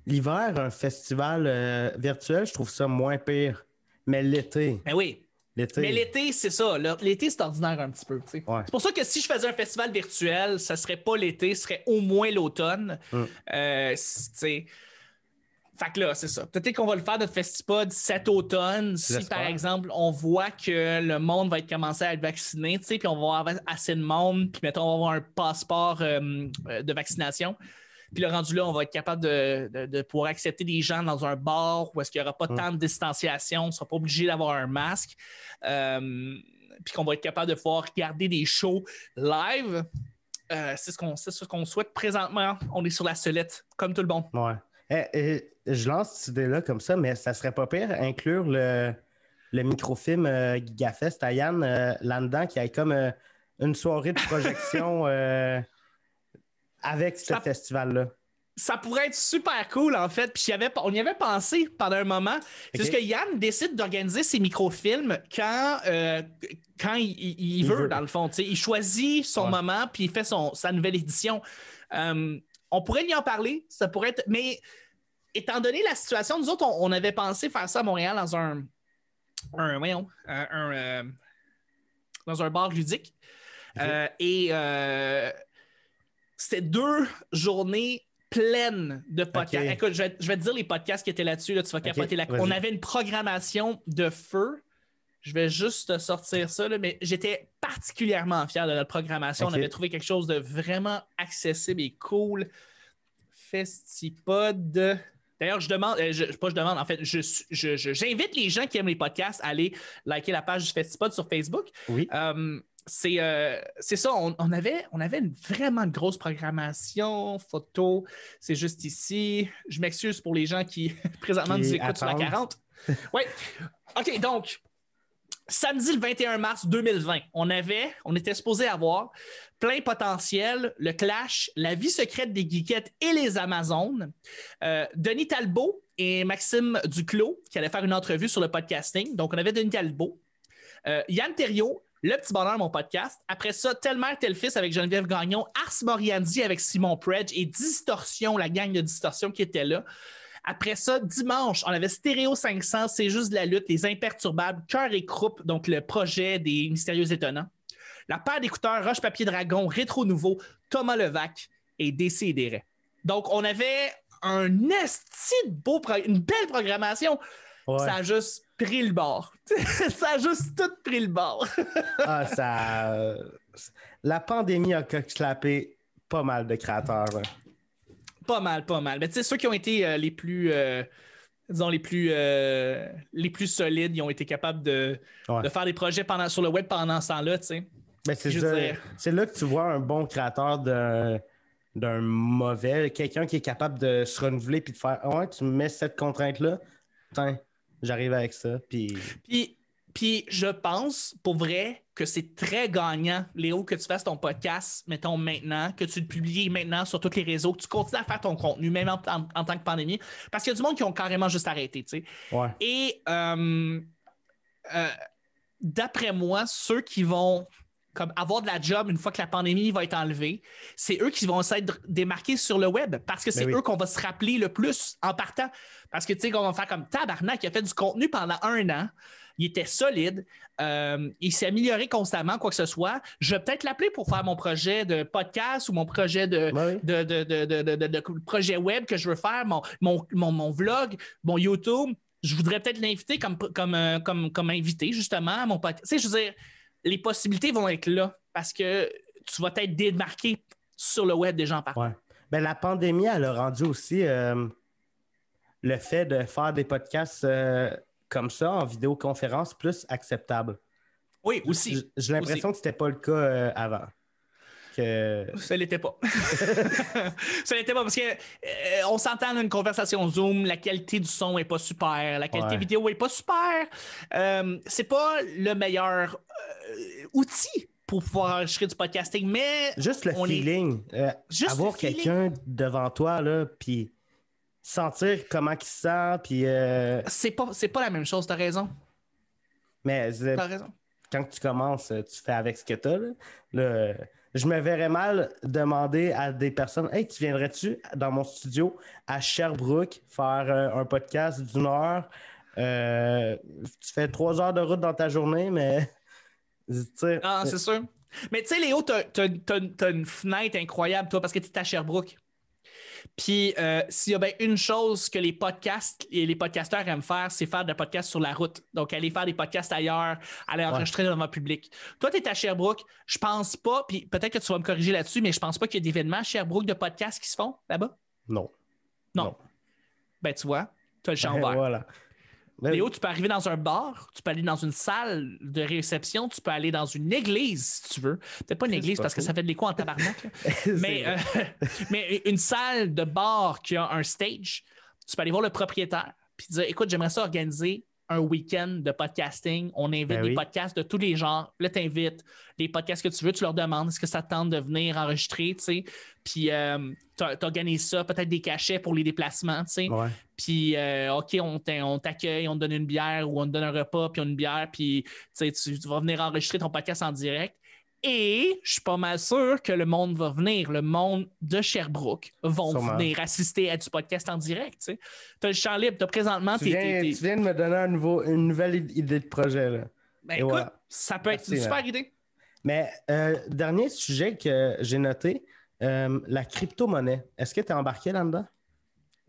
l'hiver, un festival virtuel, je trouve ça moins pire. Mais l'été... Ben oui. Mais l'été, c'est ça. L'été, c'est ordinaire un petit peu. C'est pour ça que si je faisais un festival virtuel, ça serait pas l'été, ce serait au moins l'automne. Fait que là, c'est ça. Peut-être qu'on va le faire notre Festipod cet automne, si par exemple, on voit que le monde va être commencé à être vacciné, tu sais, puis on va avoir assez de monde, puis mettons, on va avoir un passeport de vaccination. Puis le rendu là, on va être capable de pouvoir accepter des gens dans un bar où est-ce qu'il n'y aura pas tant de distanciation, on ne sera pas obligé d'avoir un masque. Puis qu'on va être capable de pouvoir regarder des shows live. C'est ce qu'on souhaite présentement. On est sur la sellette, comme tout le monde. Ouais. Je lance cette idée-là comme ça, mais ça serait pas pire inclure le microfilm GigaFest à Yann là-dedans, qui a comme une soirée de projection avec ce festival-là. Ça pourrait être super cool, en fait. Puis on y avait pensé pendant un moment. C'est juste que Yann décide d'organiser ses microfilms quand il veut, dans le fond. T'sais. Il choisit son moment, puis il fait sa nouvelle édition. On pourrait lui en parler. Ça pourrait être... Mais étant donné la situation, nous autres, on avait pensé faire ça à Montréal dans dans un bar ludique. C'était 2 journées pleine de podcasts. Okay. Écoute, je vais te dire les podcasts qui étaient là-dessus. Là, tu vas capoter On avait une programmation de feu. Je vais juste sortir ça, là, mais j'étais particulièrement fier de notre programmation. On avait trouvé quelque chose de vraiment accessible et cool. Festipod. D'ailleurs, j'invite les gens qui aiment les podcasts à aller liker la page du Festipod sur Facebook. Oui. C'est ça, on avait une vraiment grosse programmation, photo, c'est juste ici. Je m'excuse pour les gens qui présentement nous écoutent sur la 40. Oui. OK, donc, samedi le 21 mars 2020, on était supposé avoir plein potentiel, le Clash, la vie secrète des geekettes et les Amazones, Denis Talbot et Maxime Duclos qui allaient faire une entrevue sur le podcasting. Donc, on avait Denis Talbot, Yann Terriot, Le Petit Bonheur, mon podcast. Après ça, Telle Mère, Tel Fils avec Geneviève Gagnon, Ars Moriandi avec Simon Predge et Distorsion, la gang de Distorsion qui était là. Après ça, dimanche, on avait Stéréo 500, C'est juste de la lutte, Les Imperturbables, Cœur et Croupe, donc le projet des Mystérieux Étonnants. La paire d'écouteurs, Roche Papier Dragon, Rétro Nouveau, Thomas Levac et Décideret. Donc, on avait une belle programmation. Ouais. Ça a juste pris le bord. Ça a juste tout pris le bord. La pandémie a coq-slappé pas mal de créateurs. Là. Pas mal. Mais tu sais, ceux qui ont été les plus solides, ils ont été capables de faire des projets sur le web pendant ce temps-là, tu sais. Ben, c'est là que tu vois un bon créateur d'un mauvais, quelqu'un qui est capable de se renouveler puis de faire tu me mets cette contrainte-là, j'arrive avec ça. Puis je pense, pour vrai, que c'est très gagnant, Léo, que tu fasses ton podcast, mettons maintenant, que tu le publies maintenant sur tous les réseaux, que tu continues à faire ton contenu, même en tant que pandémie, parce qu'il y a du monde qui ont carrément juste arrêté, tu sais. Ouais. Et d'après moi, ceux qui vont avoir de la job une fois que la pandémie va être enlevée, c'est eux qui vont s'être démarqués sur le web parce que c'est eux qu'on va se rappeler le plus en partant. Parce que, tu sais, qu'on va faire comme Tabarnak, il a fait du contenu pendant 1 an, il était solide, il s'est amélioré constamment, quoi que ce soit. Je vais peut-être l'appeler pour faire mon projet de podcast ou mon projet de projet web que je veux faire, mon vlog, mon YouTube. Je voudrais peut-être l'inviter comme invité, justement, à mon podcast. Tu sais, je veux dire, les possibilités vont être là parce que tu vas être démarqué sur le web des gens par contre. Ben, la pandémie, elle a rendu aussi le fait de faire des podcasts comme ça en vidéoconférence plus acceptable. Oui, aussi. J'ai l'impression que c'était pas le cas avant. Ça l'était pas. Ça l'était pas parce que on s'entend dans une conversation Zoom, la qualité du son est pas super, la qualité vidéo est pas super. C'est pas le meilleur outil pour pouvoir enregistrer du podcasting, mais juste le feeling. Avoir quelqu'un devant toi là, puis sentir comment il se sent, puis c'est pas la même chose. T'as raison. Mais t'as raison. Quand tu commences, tu fais avec ce que t'as là. Je me verrais mal demander à des personnes « Hey, tu viendrais-tu dans mon studio à Sherbrooke faire un podcast d'1 heure? Tu fais 3 heures de route dans ta journée, mais... » c'est sûr. Mais tu sais, Léo, t'as une fenêtre incroyable, toi, parce que tu es à Sherbrooke. Puis s'il y a bien une chose que les podcasts et les podcasteurs aiment faire, c'est faire des podcasts sur la route. Donc, aller faire des podcasts ailleurs, aller enregistrer devant le public. Toi, tu es à Sherbrooke. Je pense pas, puis peut-être que tu vas me corriger là-dessus, mais je pense pas qu'il y ait d'événements à Sherbrooke de podcasts qui se font là-bas? Non. Ben, tu vois, tu as le champ ouvert. Voilà. Léo, tu peux arriver dans un bar, tu peux aller dans une salle de réception, tu peux aller dans une église si tu veux. Peut-être pas une église parce que ça fait de l'écho en tabarnak. mais une salle de bar qui a un stage, tu peux aller voir le propriétaire puis dire écoute, j'aimerais ça organiser un week-end de podcasting. On invite des podcasts de tous les genres. Là, t'invites les podcasts que tu veux, tu leur demandes est-ce que ça te tente de venir enregistrer, tu sais. Puis t'organises ça, peut-être des cachets pour les déplacements, tu sais. Ouais. Puis, OK, on t'accueille, on te donne une bière ou on te donne un repas, puis une bière, puis tu vas venir enregistrer ton podcast en direct. Et je suis pas mal sûr que le monde va venir, le monde de Sherbrooke vont venir assister à du podcast en direct. Tu as le champ libre, tu as présentement... Tu viens de me donner une nouvelle idée de projet. Là. Ben, écoute, ça peut être une super idée. Mais dernier sujet que j'ai noté, la crypto-monnaie. Est-ce que tu es embarqué là-dedans?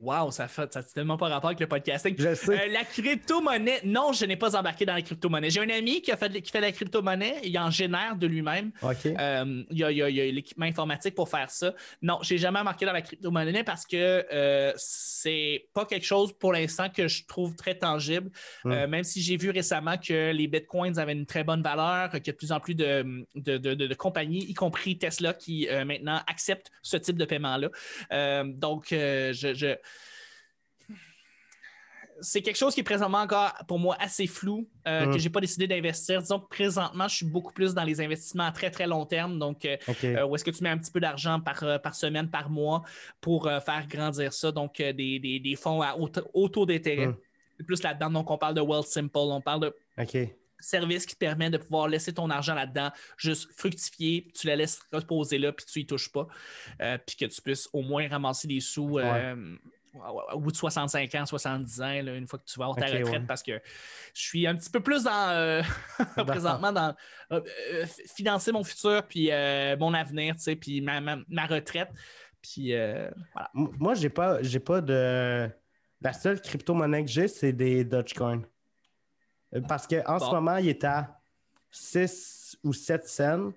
Wow, ça n'a tellement pas rapport avec le podcasting. Je sais. La crypto-monnaie, non, je n'ai pas embarqué dans la crypto-monnaie. J'ai un ami qui fait la crypto-monnaie, il en génère de lui-même. Okay. Il y a l'équipement informatique pour faire ça. Non, je n'ai jamais embarqué dans la crypto-monnaie parce que c'est pas quelque chose pour l'instant que je trouve très tangible. Même si j'ai vu récemment que les bitcoins avaient une très bonne valeur, qu'il y a de plus en plus de compagnies, y compris Tesla, qui maintenant acceptent ce type de paiement-là. Donc, c'est quelque chose qui est présentement encore pour moi assez flou, que je n'ai pas décidé d'investir. Disons que présentement, je suis beaucoup plus dans les investissements à très, très long terme. Donc, où est-ce que tu mets un petit peu d'argent par semaine, par mois pour faire grandir ça? Donc, des fonds à haut taux d'intérêt. Plus là-dedans, donc on parle de Wealthsimple, on parle de service qui te permet de pouvoir laisser ton argent là-dedans, juste fructifier, puis tu la laisses reposer là, puis tu y touches pas, puis que tu puisses au moins ramasser des sous au bout de 65 ans, 70 ans, là, une fois que tu vas avoir ta retraite, parce que je suis un petit peu plus dans présentement dans financer mon futur, puis mon avenir, tu sais, puis ma retraite, puis voilà. Moi, j'ai pas de... La seule crypto-monnaie que j'ai, c'est des Dogecoin. Parce qu'en ce moment, il est à 6 ou 7 cents.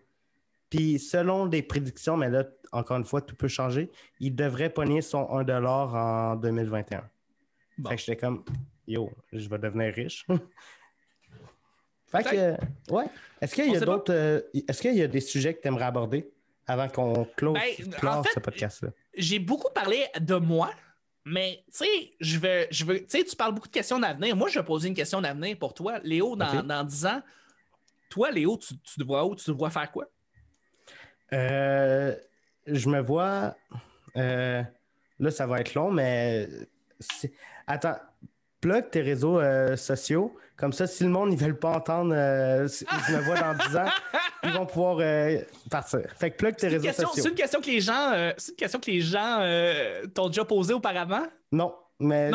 Puis selon les prédictions, mais là, encore une fois, tout peut changer, il devrait pogner son 1$ en 2021. Bon. Fait que j'étais comme, yo, je vais devenir riche. Fait que, ouais. Est-ce qu'il y a d'autres... est-ce qu'il y a des sujets que tu aimerais aborder avant qu'on close ce podcast-là? J'ai beaucoup parlé de moi. Mais, tu sais, je veux, tu sais, tu parles beaucoup de questions d'avenir. Moi, je vais poser une question d'avenir pour toi. Léo, dans 10 ans, toi, Léo, tu te vois où? Tu te vois faire quoi? Je me vois... là, ça va être long, mais... Attends, plug tes réseaux sociaux. Comme ça, si le monde ne veut pas entendre je me vois dans 10 ans, ils vont pouvoir partir. Fait que plug tes réseaux sociaux. C'est une question que les gens t'ont déjà posée auparavant? Non, mais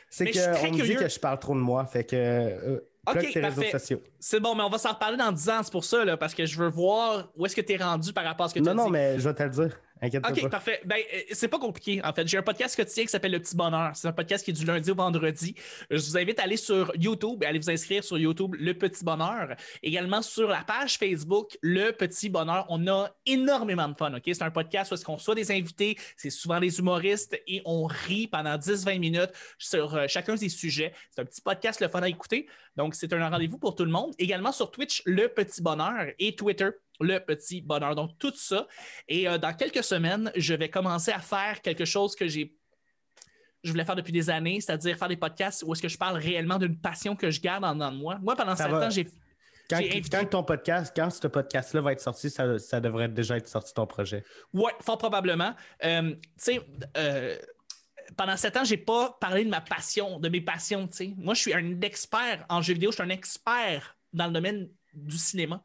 c'est mais qu'on me dit que je parle trop de moi. Fait que plug tes réseaux sociaux. C'est bon, mais on va s'en reparler dans 10 ans, c'est pour ça, là, parce que je veux voir où est-ce que tu es rendu par rapport à ce que tu as dit. Non, mais je vais te le dire. Inquiète-toi pas. OK, parfait. Ben, c'est pas compliqué, en fait. J'ai un podcast quotidien qui s'appelle Le Petit Bonheur. C'est un podcast qui est du lundi au vendredi. Je vous invite à aller sur YouTube et aller vous inscrire sur YouTube Le Petit Bonheur. Également sur la page Facebook Le Petit Bonheur. On a énormément de fun, OK? C'est un podcast où est-ce qu'on reçoit des invités, c'est souvent des humoristes et on rit pendant 10-20 minutes sur chacun des sujets. C'est un petit podcast le fun à écouter. Donc, c'est un rendez-vous pour tout le monde. Également sur Twitch, Le Petit Bonheur et Twitter, Le Petit Bonheur. Donc, tout ça. Et dans quelques semaines, je vais commencer à faire quelque chose que je voulais faire depuis des années, c'est-à-dire faire des podcasts où est-ce que je parle réellement d'une passion que je garde en dedans de moi. Moi, pendant 7 ans, Quand ce podcast-là va être sorti, ça devrait déjà être sorti ton projet. Oui, fort probablement. Tu sais, pendant 7 ans, j'ai pas parlé de ma passion, de mes passions. T'sais. Moi, je suis un expert en jeux vidéo, je suis un expert dans le domaine du cinéma.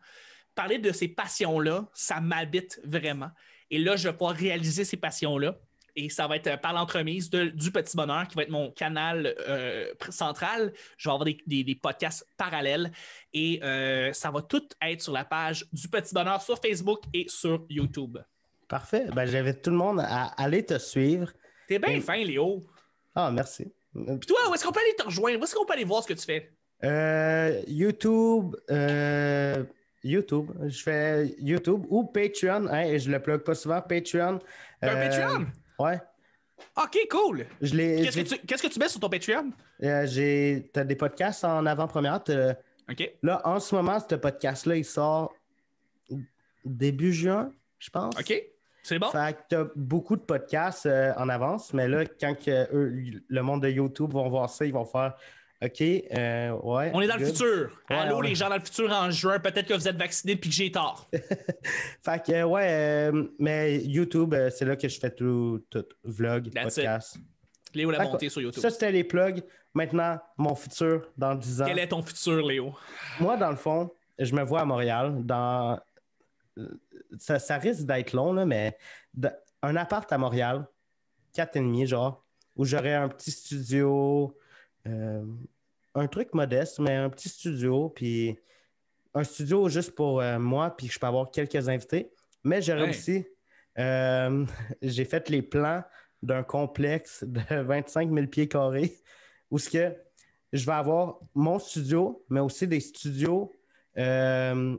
Parler de ces passions-là, ça m'habite vraiment. Et là, je vais pouvoir réaliser ces passions-là. Et ça va être par l'entremise du Petit Bonheur, qui va être mon canal central. Je vais avoir des podcasts parallèles. Et ça va tout être sur la page du Petit Bonheur sur Facebook et sur YouTube. Parfait. Ben, j'invite tout le monde à aller te suivre. T'es bien fin, Léo. Ah, merci. Puis toi, où est-ce qu'on peut aller te rejoindre? Où est-ce qu'on peut aller voir ce que tu fais? YouTube. YouTube. Je fais YouTube ou Patreon. Hein, et je le plug pas souvent. Patreon. T'as un Patreon? Ouais. OK, cool. Qu'est-ce que tu mets sur ton Patreon? T'as des podcasts en avant-première. OK. Là, en ce moment, ce podcast-là, il sort début juin, je pense. OK. C'est bon. Fait que t'as beaucoup de podcasts en avance, mais là, quand le monde de YouTube vont voir ça, ils vont faire OK, ouais. On est dans le futur. Ouais, Allô, ouais. les gens dans le futur en juin, peut-être que vous êtes vaccinés puis que j'ai tort. Fait que, ouais, mais YouTube, c'est là que je fais tout vlog, That's podcast. Léo la montée sur YouTube. Ça, c'était les plugs. Maintenant, mon futur dans 10 ans. Quel est ton futur, Léo? Moi, dans le fond, je me vois à Montréal. Ça risque d'être long, là, mais un appart à Montréal, 4,5, genre, où j'aurais un petit studio, un truc modeste, mais un petit studio, puis un studio juste pour moi, puis je peux avoir quelques invités. Mais j'aurais aussi, j'ai fait les plans d'un complexe de 25 000 pieds carrés où ce que je vais avoir mon studio, mais aussi des studios que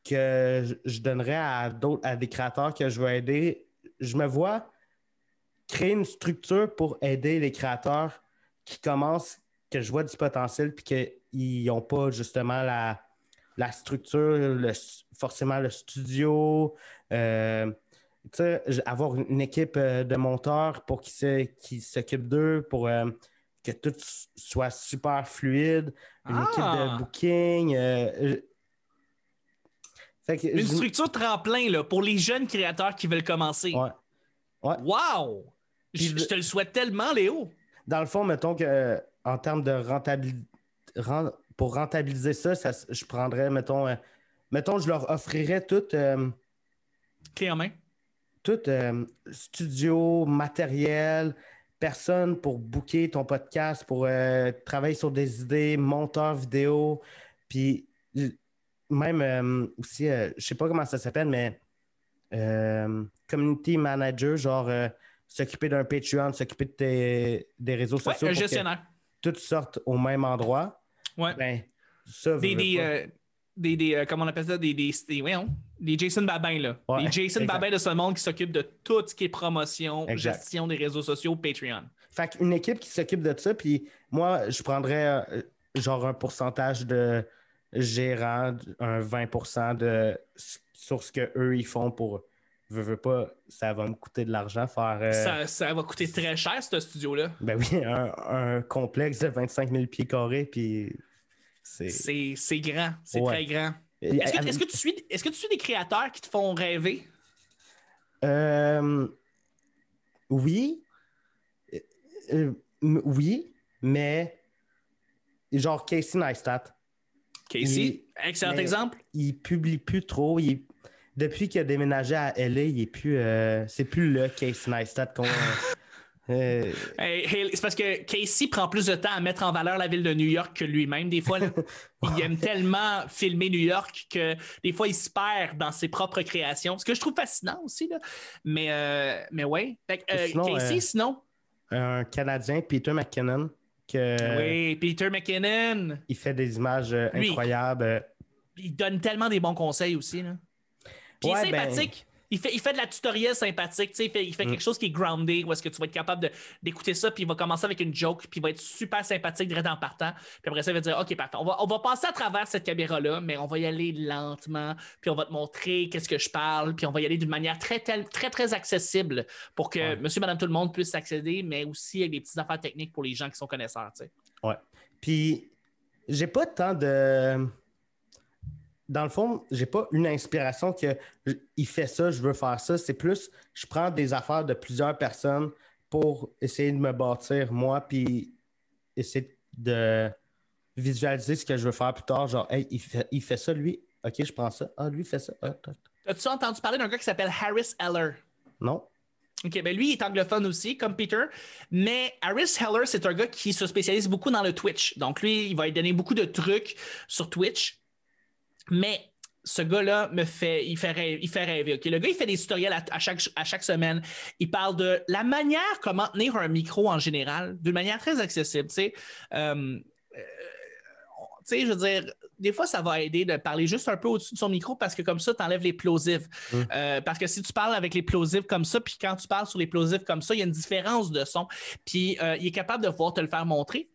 je donnerais à des créateurs que je veux aider. Je me vois créer une structure pour aider les créateurs qui commencent, que je vois du potentiel, puis qu'ils n'ont pas justement la structure, forcément le studio. Avoir une équipe de monteurs pour qui s'occupent d'eux, pour que tout soit super fluide, une équipe de booking. Une structure tremplin là, pour les jeunes créateurs qui veulent commencer. Ouais. Wow! Je te le souhaite tellement, Léo. Dans le fond, mettons que en termes de rentabilité, pour rentabiliser ça, je prendrais, mettons, je leur offrirais tout. Clé en main. Tout studio, matériel, personne pour booker ton podcast, pour travailler sur des idées, monteur vidéo, puis même aussi, je sais pas comment ça s'appelle, mais community manager, genre s'occuper d'un Patreon, s'occuper des réseaux sociaux. Un gestionnaire. Toutes sortent au même endroit. Ouais. Ben, ça, comment on appelle ça? Des Jason Babin, là. Ouais, les Jason Babin de ce monde qui s'occupent de tout ce qui est promotion, gestion des réseaux sociaux, Patreon. Fait qu'une équipe qui s'occupe de ça, puis moi, je prendrais genre un pourcentage de gérant, un 20% sur ce qu'eux, ils font pour... Veux pas, ça va me coûter de l'argent faire... Ça va coûter très cher, ce studio-là. Ben oui, un complexe de 25 000 pieds carrés, puis... C'est grand, c'est très grand. Est-ce que tu suis des créateurs qui te font rêver? Oui. Oui, mais genre Casey Neistat. Casey, excellent exemple. Il publie plus trop. Depuis qu'il a déménagé à LA, il est plus. C'est plus le Casey Neistat qu'on. C'est parce que Casey prend plus de temps à mettre en valeur la ville de New York que lui-même, des fois. Là. Il aime tellement filmer New York que des fois, il se perd dans ses propres créations. Ce que je trouve fascinant aussi. Là. Mais ouais. Casey, sinon. Un Canadien, Peter McKinnon. Oui, Peter McKinnon. Il fait des images incroyables. Il donne tellement des bons conseils aussi. Là. Puis il est sympathique. Il fait de la tutoriel sympathique, il fait quelque chose qui est groundé, où est-ce que tu vas être capable d'écouter ça, puis il va commencer avec une joke, puis il va être super sympathique direct en partant, puis après ça, il va dire « OK, parfait, on va passer à travers cette caméra-là, mais on va y aller lentement, puis on va te montrer qu'est-ce que je parle, puis on va y aller d'une manière très, très, très, très accessible pour que monsieur, madame, tout le monde puisse accéder, mais aussi avec des petites affaires techniques pour les gens qui sont connaisseurs, tu sais. » Ouais. Puis, j'ai pas tant de... Dans le fond, j'ai pas une inspiration que il fait ça, je veux faire ça. C'est plus, je prends des affaires de plusieurs personnes pour essayer de me bâtir moi, puis essayer de visualiser ce que je veux faire plus tard. Genre, hey, il fait ça, lui. OK, je prends ça. Ah, lui, il fait ça. As-tu entendu parler d'un gars qui s'appelle Harris Heller? Non. OK, ben lui, il est anglophone aussi, comme Peter. Mais Harris Heller, c'est un gars qui se spécialise beaucoup dans le Twitch. Donc, lui, il va lui donner beaucoup de trucs sur Twitch. Mais ce gars-là il fait rêver. OK? Le gars, il fait des tutoriels à chaque semaine. Il parle de la manière comment tenir un micro en général, d'une manière très accessible. Tu sais, je veux dire, des fois, ça va aider de parler juste un peu au-dessus de son micro parce que comme ça, tu enlèves les plosives. Parce que si tu parles avec les plosives comme ça, puis quand tu parles sur les plosives comme ça, il y a une différence de son. Puis il est capable de pouvoir te le faire montrer.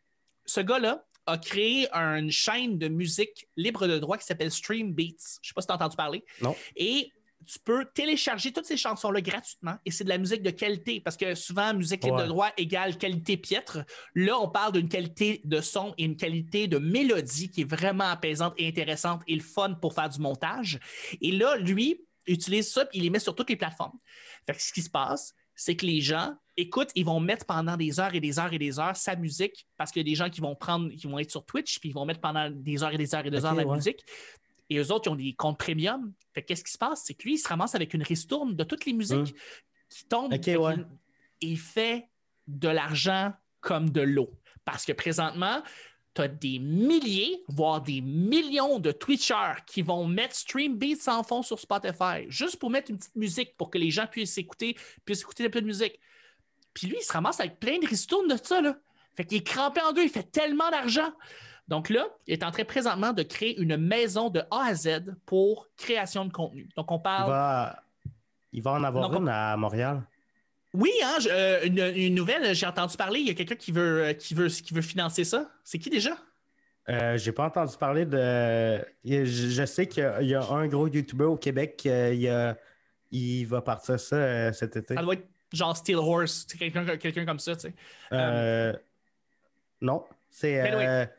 Ce gars-là a créé une chaîne de musique libre de droit qui s'appelle Stream Beats. Je ne sais pas si tu as entendu parler. Non. Et tu peux télécharger toutes ces chansons-là gratuitement et c'est de la musique de qualité parce que souvent, musique libre de droit égale qualité piètre. Là, on parle d'une qualité de son et une qualité de mélodie qui est vraiment apaisante et intéressante et le fun pour faire du montage. Et là, lui, utilise ça et il les met sur toutes les plateformes. Fait que ce qui se passe, c'est que les gens écoutent, ils vont mettre pendant des heures et des heures et des heures sa musique parce qu'il y a des gens qui vont être sur Twitch puis ils vont mettre pendant des heures et des heures et des heures la musique. Et eux autres, ils ont des comptes premium. Fait qu'est-ce qui se passe? C'est que lui, il se ramasse avec une ristourne de toutes les musiques qui tombent. Il fait de l'argent comme de l'eau. Parce que présentement, tu as des milliers, voire des millions de Twitchers qui vont mettre Stream Beats en fond sur Spotify, juste pour mettre une petite musique pour que les gens puissent écouter un peu de musique. Puis lui, il se ramasse avec plein de ristournes de ça, là. Fait qu'il est crampé en deux, il fait tellement d'argent. Donc là, il est en train présentement de créer une maison de A à Z pour création de contenu. Donc on parle... Il va en avoir une à Montréal. Oui, hein, une nouvelle, j'ai entendu parler, il y a quelqu'un qui veut financer ça. C'est qui déjà? J'ai pas entendu parler de... Je sais qu'il y a un gros YouTuber au Québec il va partir ça cet été. Ça doit être genre Steel Horse, c'est quelqu'un comme ça, tu sais. Non, c'est...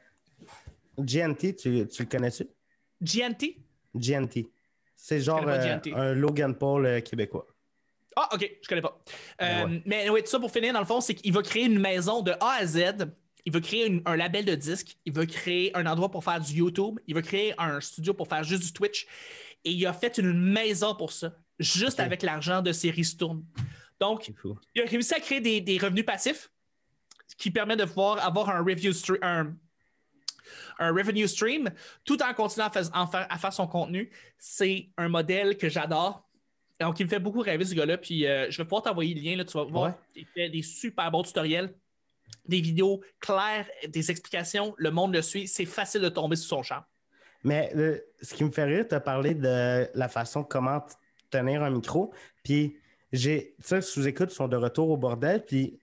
GNT, tu le connais-tu? GNT? GNT. C'est genre un Logan Paul québécois. Ah, OK, je connais pas. Mais oui, tout ça pour finir, dans le fond, c'est qu'il va créer une maison de A à Z. Il veut créer un label de disques. Il veut créer un endroit pour faire du YouTube. Il veut créer un studio pour faire juste du Twitch. Et il a fait une maison pour ça, juste avec l'argent de ses ristournes. Donc, il a réussi à créer des revenus passifs qui permettent de pouvoir avoir un revenue stream tout en continuant à faire son contenu. C'est un modèle que j'adore. Donc, il me fait beaucoup rêver, ce gars-là. Puis, je vais pouvoir t'envoyer le lien. Là, tu vas voir. Il fait des super bons tutoriels, des vidéos claires, des explications. Le monde le suit. C'est facile de tomber sous son charme. Mais ce qui me fait rire, tu as parlé de la façon comment tenir un micro. Puis, sous-écoute sont de retour au bordel. Puis,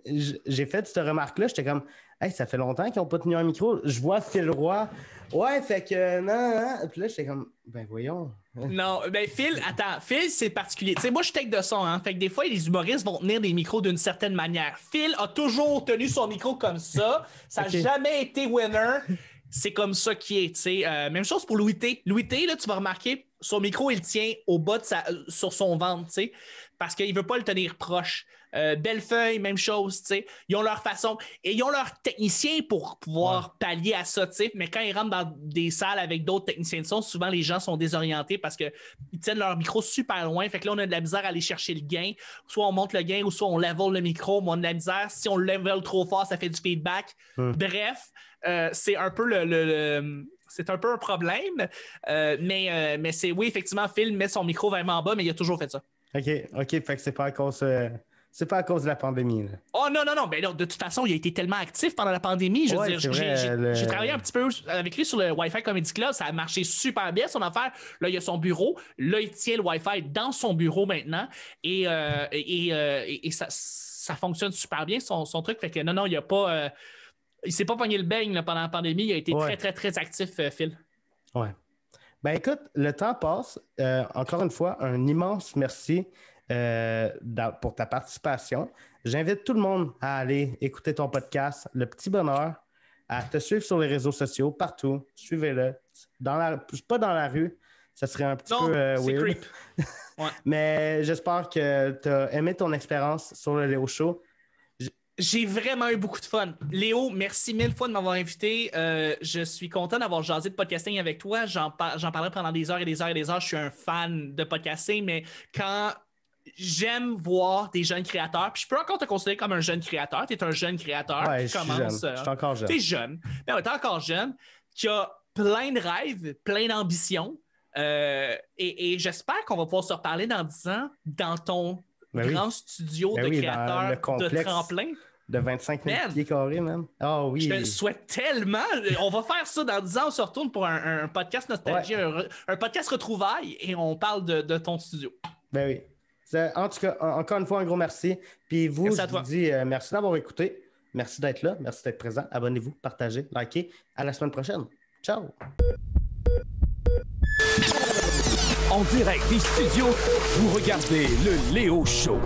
j'ai fait cette remarque-là. J'étais comme, hey, ça fait longtemps qu'ils n'ont pas tenu un micro. Je vois Phil Roy. Ouais, fait que non. Puis là, j'étais comme, ben voyons. Non, ben Phil, c'est particulier. Tu sais, moi, je suis tech de son, hein. Fait que des fois, les humoristes vont tenir des micros d'une certaine manière. Phil a toujours tenu son micro comme ça. Ça n'a jamais été winner. C'est comme ça qu'il est, tu sais. Même chose pour Louis T. Louis T, là, tu vas remarquer, son micro, il tient au bas sur son ventre, tu sais, parce qu'il ne veut pas le tenir proche. Bellefeuille, même chose, tu sais. Ils ont leur façon et ils ont leurs techniciens pour pouvoir pallier à ça, tu sais. Mais quand ils rentrent dans des salles avec d'autres techniciens de son, souvent les gens sont désorientés parce qu'ils tiennent leur micro super loin. Fait que là, on a de la misère à aller chercher le gain. Soit on monte le gain ou soit on level le micro, mais on a de la misère. Si on le level trop fort, ça fait du feedback. Bref, c'est un peu c'est un peu un problème. Mais c'est, oui, effectivement, Phil met son micro vraiment en bas, mais il a toujours fait ça. OK. Fait que c'est pas à cause... C'est pas à cause de la pandémie. Là. Oh non. Ben, de toute façon, il a été tellement actif pendant la pandémie. Je veux dire, j'ai travaillé un petit peu avec lui sur le Wi-Fi Comedy Club. Ça a marché super bien, son affaire. Là, il y a son bureau. Là, il tient le Wi-Fi dans son bureau maintenant. Et ça fonctionne super bien, son truc. Fait que non, il a pas... il s'est pas pogné le beigne là, pendant la pandémie. Il a été très, très, très actif, Phil. Ouais. Ben écoute, le temps passe. Encore une fois, un immense merci pour ta participation. J'invite tout le monde à aller écouter ton podcast, Le Petit Bonheur, à te suivre sur les réseaux sociaux, partout. Suivez-le. Pas dans la rue, ça serait un petit peu weird. Creep. Mais j'espère que tu as aimé ton expérience sur le Léo Show. J'ai vraiment eu beaucoup de fun. Léo, merci 1000 fois de m'avoir invité. Je suis content d'avoir jasé de podcasting avec toi. J'en parlerai pendant des heures et des heures et des heures. Je suis un fan de podcasting, mais quand j'aime voir des jeunes créateurs, puis je peux encore te considérer comme un jeune créateur. Tu es un jeune créateur qui commence. Je suis encore jeune. Tu es jeune. Ben ouais, tu es encore jeune, qui a plein de rêves, plein d'ambitions. Et j'espère qu'on va pouvoir se reparler dans 10 ans dans ton grand studio de créateur de tremplin. De 25 000 pieds carrés, même. Ah oui. Je te le souhaite tellement. On va faire ça dans 10 ans. On se retourne pour un podcast nostalgie, un podcast retrouvailles et on parle de ton studio. Ben oui. En tout cas, encore une fois, un gros merci. Puis vous, je vous dis merci d'avoir écouté. Merci d'être là. Merci d'être présent. Abonnez-vous, partagez, likez. À la semaine prochaine. Ciao. En direct des studios, vous regardez le Léo Show.